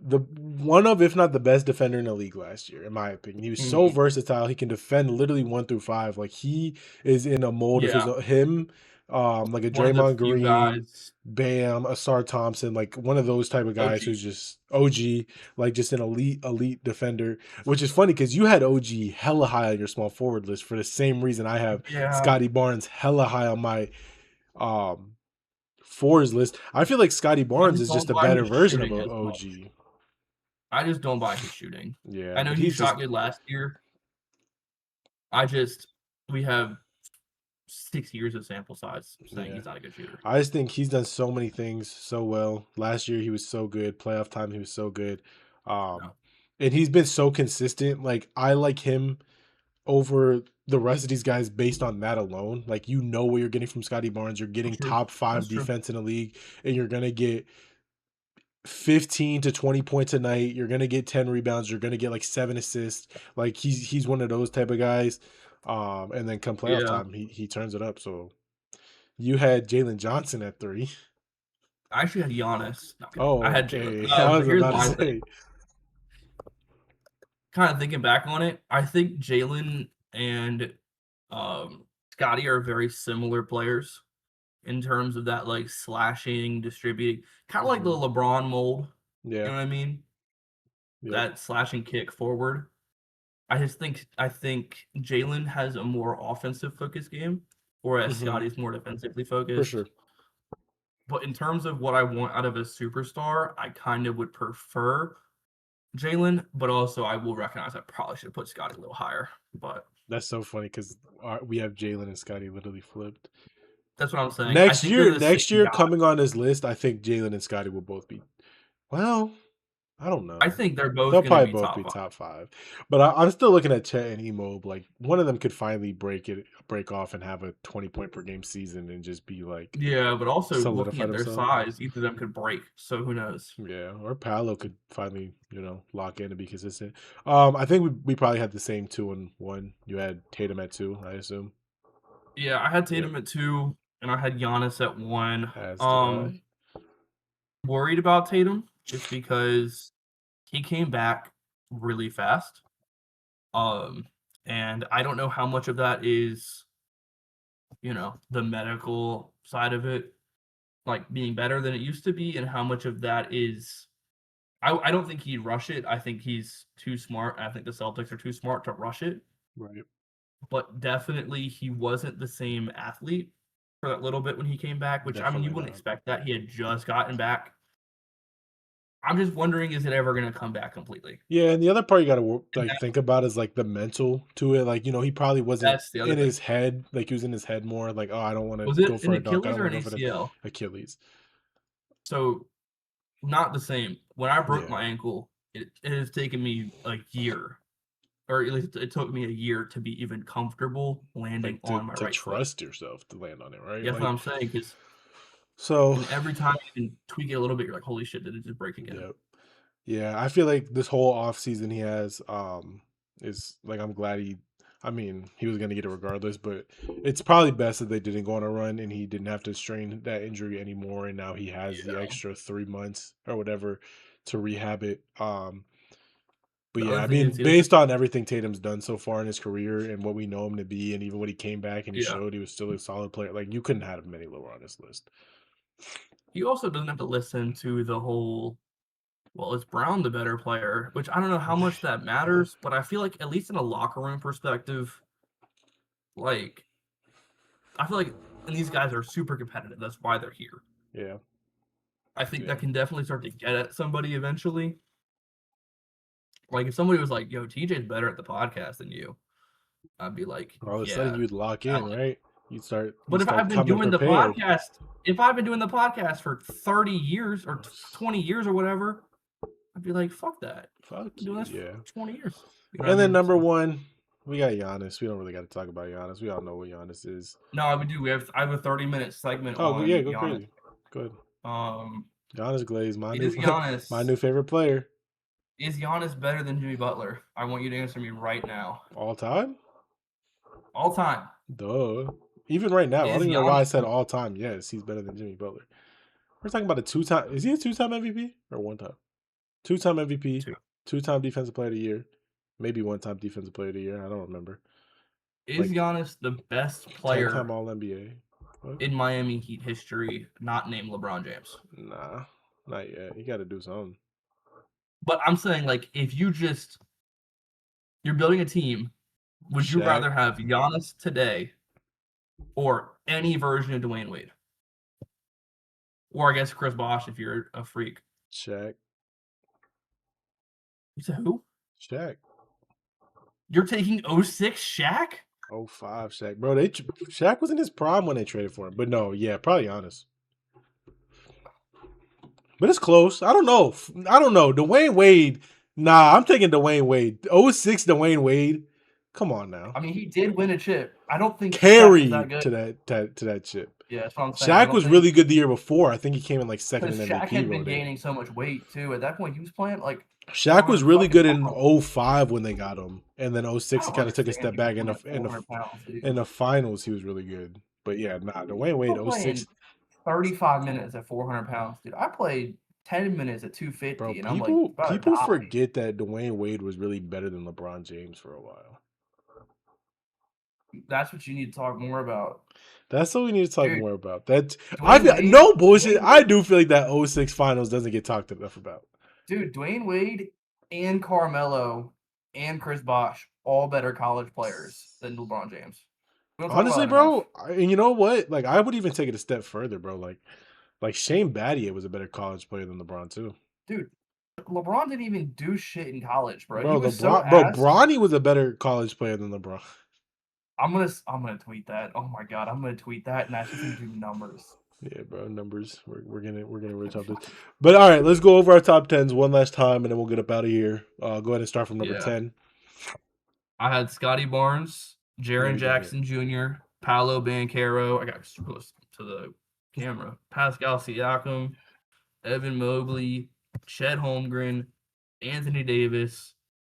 the one of, if not the best defender in the league last year, in my opinion. He was so Mm, versatile. He can defend literally 1 through 5. Like he is in a mold of his yeah. him, like a One of the Draymond few Green, guys. Bam, a Sar Thompson, like one of those type of guys OG. who's just OG, like just an elite defender. Which is funny because you had OG hella high on your small forward list for the same reason I have Yeah. Scotty Barnes hella high on my um fours list. I feel like Scotty I Barnes just is just don't a buy better his version of shooting a as much. OG. I just don't buy his shooting. Yeah, I know but he he's just shot good last year. I just we have 6 years of sample size saying yeah. he's not a good shooter. I just think he's done so many things so well. Last year he was so good. Playoff time he was so good. Um No. and he's been so consistent. Like I like him over the rest of these guys based on that alone. Like you know what you're getting from Scotty Barnes. You're getting That's true. top five That's true. defense in the league, and you're gonna get 15 to 20 points a night. You're gonna get 10 rebounds. You're gonna get like 7 assists. Like he's one of those type of guys. And then come playoff Yeah. time, he turns it up. So you had Jalen Johnson at three. I actually had Giannis. Not kidding. I Oh, had Jalen. okay. I But was here's about to my thing. say, Kind of thinking back on it, I think Jalen and Scotty are very similar players in terms of that like slashing, distributing, kind of like the mhm. LeBron mold. You Yeah, know what I mean? yep, That slashing kick forward. I think Jalen has a more offensive focused game, whereas hmm Scotty's more defensively for focused. sure. But in terms of what I want out of a superstar, I kind of would prefer Jalen, but also I will recognize I probably should have put Scotty a little higher. But That's so funny because we have Jalen and Scotty literally flipped. that's what I'm saying. I think they're the Next same year guy. coming on this list, I think Jalen and Scotty will both be. Well, I don't I know. think they're both They'll going to probably be both top be five. top five, but I'm still looking at Chet and Emo. Like one of them could finally break off, and have a 20 point per game season, and just be like Yeah, but also looking solidified at their himself. size, either of them could break. So who knows? Yeah, or Paolo could finally, lock in and be consistent. I think we probably had the same 2 and 1. You had Tatum at 2, I assume. Yeah, I had Yep, Tatum at 2, and I had Giannis at 1. as did I. Worried about Tatum just because he came back really fast. Um, and I don't know how much of that is, the medical side of it, like being better than it used to be, and how much of that is. I don't think he'd rush it. I think he's too smart. I think the Celtics are too smart to rush it. Right. But definitely he wasn't the same athlete for that little bit when he came back, which I mean, you Definitely wouldn't not. expect that. He had just gotten back. I'm just wondering, is it ever going to come back completely? Yeah, and the other part you got to And like think about is like the mental to it. Like he probably wasn't that's the other in thing. his head. Like he was in his head more. Like, oh, I don't want to Was go it for an a dunk. I Achilles don't or want an to go for the ACL? Achilles. So not the same. When I broke Yeah, my ankle, it has taken me a year, or at least it took me a year to be even comfortable landing like to on my to right foot. trust yourself to land on it, right? That's what Like I'm saying. Because so. and every time you can tweak it a little bit, you're like, holy shit, did it just break again? Yep. Yeah, I feel like this whole off season he has is like I'm glad I mean, he was gonna get it regardless, but it's probably best that they didn't go on a run and he didn't have to strain that injury anymore and now he has the Yeah. extra 3 months or whatever to rehab it. But The yeah, other I thing mean, is he based on everything Tatum's done so far in his career and what we know him to be, and even when he came back and he yeah. showed he was still a solid player, like you couldn't have him any lower on this list. He also doesn't have to listen to the whole, well, is Brown the better player? Which I don't know how much that matters, but I feel like at least in a locker room perspective, like I feel like and these guys are super competitive. That's why they're here. Yeah, I think yeah. that can definitely start to get at somebody eventually. Like if somebody was like, "Yo, TJ's better at the podcast than you," I'd be like, All of a sudden "Yeah." you'd lock in, right? You But if start I've been coming doing the prepared. podcast, if I've been doing the podcast for 30 years or 20 years or whatever, I'd be like, "Fuck that." Fuck Been doing you, this for yeah. 20 years. You know what I And then mean? number So, one, we got Giannis. We don't really got to talk about Giannis. We all know what Giannis is. no, I would do. I have a 30-minute segment Oh, yeah, on go Giannis. crazy. Good. Um, Giannis Glaze, is my Giannis new favorite player is Giannis better than Jimmy Butler? I want you to answer me right now. all time. All time. Duh. Even right now, I don't Is even know why I said Giannis all time. Yes, he's better than Jimmy Butler. We're talking about a two-time. Is he a two-time MVP or one time? Two-time MVP, two? two-time Defensive Player of the Year, maybe one-time Defensive Player of the Year. I don't remember. Is Like Giannis the best 10-time player All NBA. What? in Miami Heat history, not named LeBron James? Nah, not yet. You got to do something. But I'm saying, like, if you're building a team, would you Shaq, rather have Giannis today or any version of Dwayne Wade? Or I guess Chris Bosh if you're a freak. Shaq, You said who? Shaq. You're taking 06 Shaq? 05 Shaq, bro. Shaq was in his prime when they traded for him, but no, yeah, probably honest. But it's close. I don't know. Dwayne Wade. Nah, I'm taking Dwayne Wade. 06 Dwayne Wade. Come on now. I mean, he did win a chip. I don't think Shaq was that Carried good. to that chip. Yeah, that's what I'm saying. I Shaq don't was think really good the year before. I think he came in like second because in Shaq MVP had been voting. gaining so much weight too. At that point, he was playing like Shaq was 400 really fucking good in pounds. 05 when they got him, and then I 06 he don't kind of took a understand step people back playing 400 pounds, dude. in the finals. He was really good, but yeah, nah. Dwayne Wade I'm 06, playing 35 minutes at 400 pounds, dude. I played 10 minutes at bro. 250, and I'm like about to People die. forget that Dwayne Wade was really better than LeBron James for a while. That's what you need to talk more about, That's what we need to talk dude. more about. That I Dwayne feel Wade, no bullshit. Dwayne I Wade, do feel like that 06 finals doesn't get talked enough about. dude. Dwayne Wade and Carmelo and Chris Bosh all better college players than LeBron James. We don't talk about Honestly, that enough, bro, and you know what? Like, I would even take it a step further, bro. Like Shane Battier was a better college player than LeBron too. dude. LeBron didn't even do shit in college, bro. He Bro, was so ass. Bronny was a better college player than LeBron. I'm gonna tweet that. Oh my god, I'm gonna tweet that, and that's just gonna do numbers. Yeah, bro, numbers. We're gonna really top this. But all right, let's go over our top tens one last time, and then we'll get up out of here. Go ahead and start from number Yeah, 10. I had Scotty Barnes, Yeah, Jaren we got it. Jackson Jr., Paolo Banchero. I got close to the camera. Pascal Siakam, Evan Mobley, Chet Holmgren, Anthony Davis,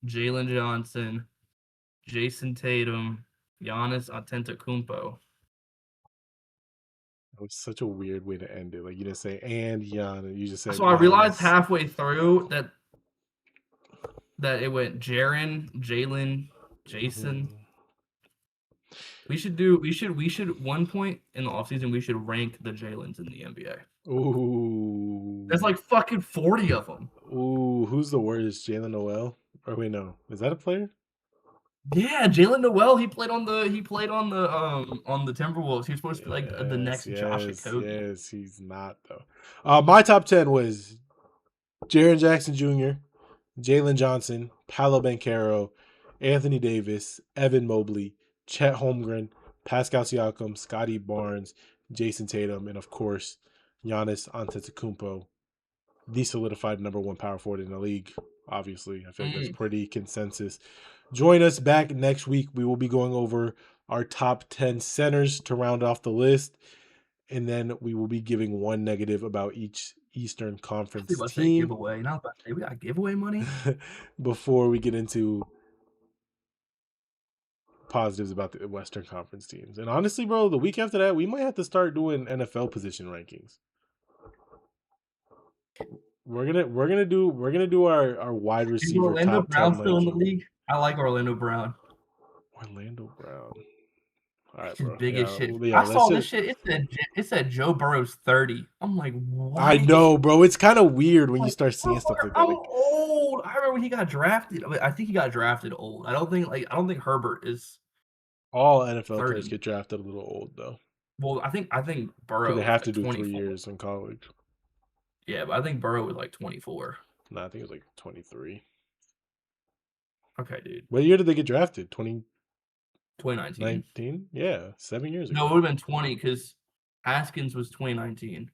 Jalen Johnson, Jason Tatum, Giannis Antetokounmpo. That was such a weird way to end it. Like you didn't say and Giannis, you just said So I realized Giannis. halfway through that it went Jaren, Jalen, Jason. Mhm. We should one point in the offseason we should rank the Jalen's in the NBA. Ooh. There's like fucking 40 of them. Ooh, who's the worst? Jalen Noel? Or wait, no. Is that a player? Yeah, Jalen Noel, he played on the Timberwolves. He was supposed to be like the Yes, next Josh yes, Okogie. yes. He's not though. My top 10 was Jaren Jackson Jr., Jalen Johnson, Paolo Banchero, Anthony Davis, Evan Mobley, Chet Holmgren, Pascal Siakam, Scotty Barnes, Jason Tatum, and of course, Giannis Antetokounmpo, the solidified number one power forward in the league. Obviously, I feel like that's pretty consensus. Join us back next week. We will be going over our top 10 centers to round off the list. And then we will be giving one negative about each Eastern Conference Let's say team giveaway. Not about we got giveaway money. before we get into positives about the Western Conference teams. And honestly, bro, the week after that, we might have to start doing NFL position rankings. we're gonna do our wide Is receiver Orlando top Brown 10 still in the ranking. league? I like Orlando Brown. Orlando Brown. All right, He's bro. big as Yeah, shit. yeah. I Let's saw this just. shit. It said Joe Burrow's 30. I'm like, I what? know, bro. It's kind of weird when you Like, start seeing stuff motherfucker, like that. I'm Like, old. I remember when he got drafted. I think he got drafted old. I don't think Herbert is all NFL players 30. get drafted a little old though, Well, I think because they Burrow is have to like do 3 24. years in college. Yeah, but I think Burrow was like 24. No, I think it was like 23. Okay, dude. What year did they get drafted? 2019. 2019? Yeah, 7 years No, it ago. would have been 20 because Haskins was 2019.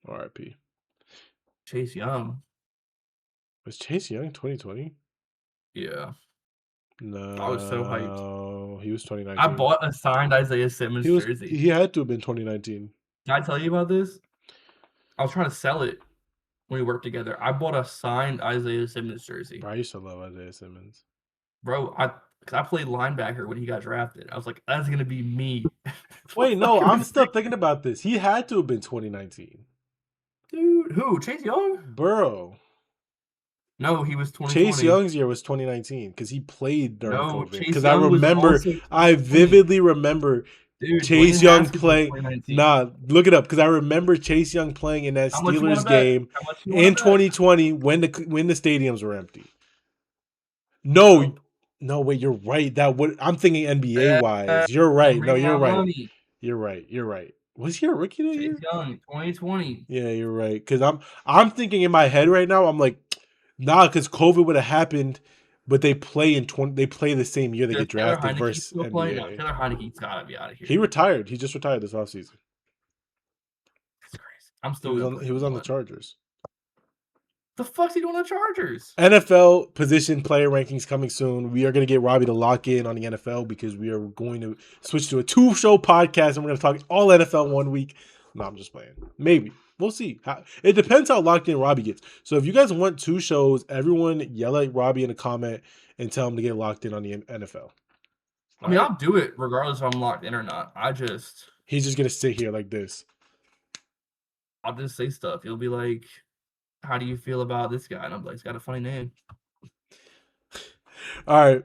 RIP. Chase Young. Was Chase Young 2020? Yeah. I was so hyped. No, he was I 2019. bought a signed Isaiah Simmons jersey. He had to have been 2019. Did I tell you about this? I was trying to sell it when we worked together. I bought a signed Isaiah Simmons jersey. Bro, I used to love Isaiah Simmons. Bro, because I played linebacker when he got drafted. I was like, that's gonna be me. Wait, no, I'm still thinking about this. He had to have been 2019. Dude, who? Chase Young? Burrow. No, he was Chase 2020. Young's year was 2019 because he played during No, COVID. Chase Because I Young was remember, also I 2020. vividly remember Dude, Chase Dwayne Young Haskins was playing. 2019. Nah, look it up because I remember Chase Young playing in that How much you want Steelers to bet? game How much you want in to bet? 2020 when the stadiums were empty. No, Nope. no, wait, you're right. That would I'm thinking NBA Uh, wise. You're right. No, bring you're my right. money. You're right. You're right. Was he a rookie that Chase year? Young, 2020. Yeah, you're right. Because I'm thinking in my head right now. I'm like, nah, because COVID would have happened, but they play in 20. They play the same year they Does get Taylor drafted Heineke versus still play? No, NBA. Taylor Heineke's gotta be out of He here. retired. He just retired this offseason. That's crazy. I'm He still was gonna on. put He was some on the money. Chargers. The fuck's he doing on the Chargers? NFL position player rankings coming soon. We are going to get Robbie to lock in on the NFL because we are going to switch to a 2-show podcast and we're going to talk all NFL one week. No, I'm just playing. Maybe. We'll see. It depends how locked in Robbie gets. So if you guys want 2 shows, everyone yell at Robbie in a comment and tell him to get locked in on the NFL. I mean, I'll do it regardless if I'm locked in or not. He's just going to sit here like this. I'll just say stuff. He'll be like, how do you feel about this guy? And I'm like, he's got a funny name. All right.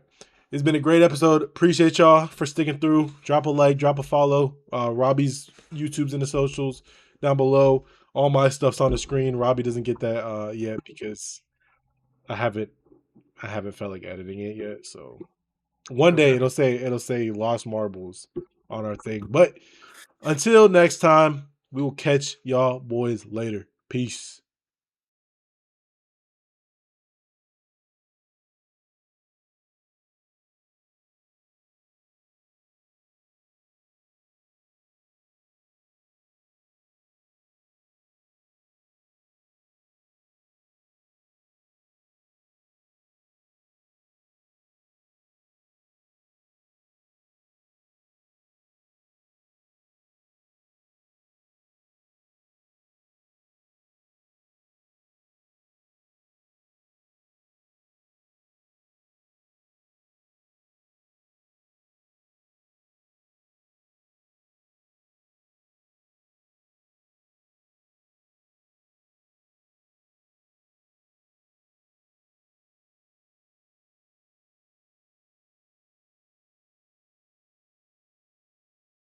It's been a great episode. Appreciate y'all for sticking through. Drop a like, drop a follow. Robbie's YouTube's in the socials down below. All my stuff's on the screen. Robbie doesn't get that yet because I haven't felt like editing it yet. So one day it'll say Lost Marbles on our thing. But until next time, we will catch y'all boys later. Peace.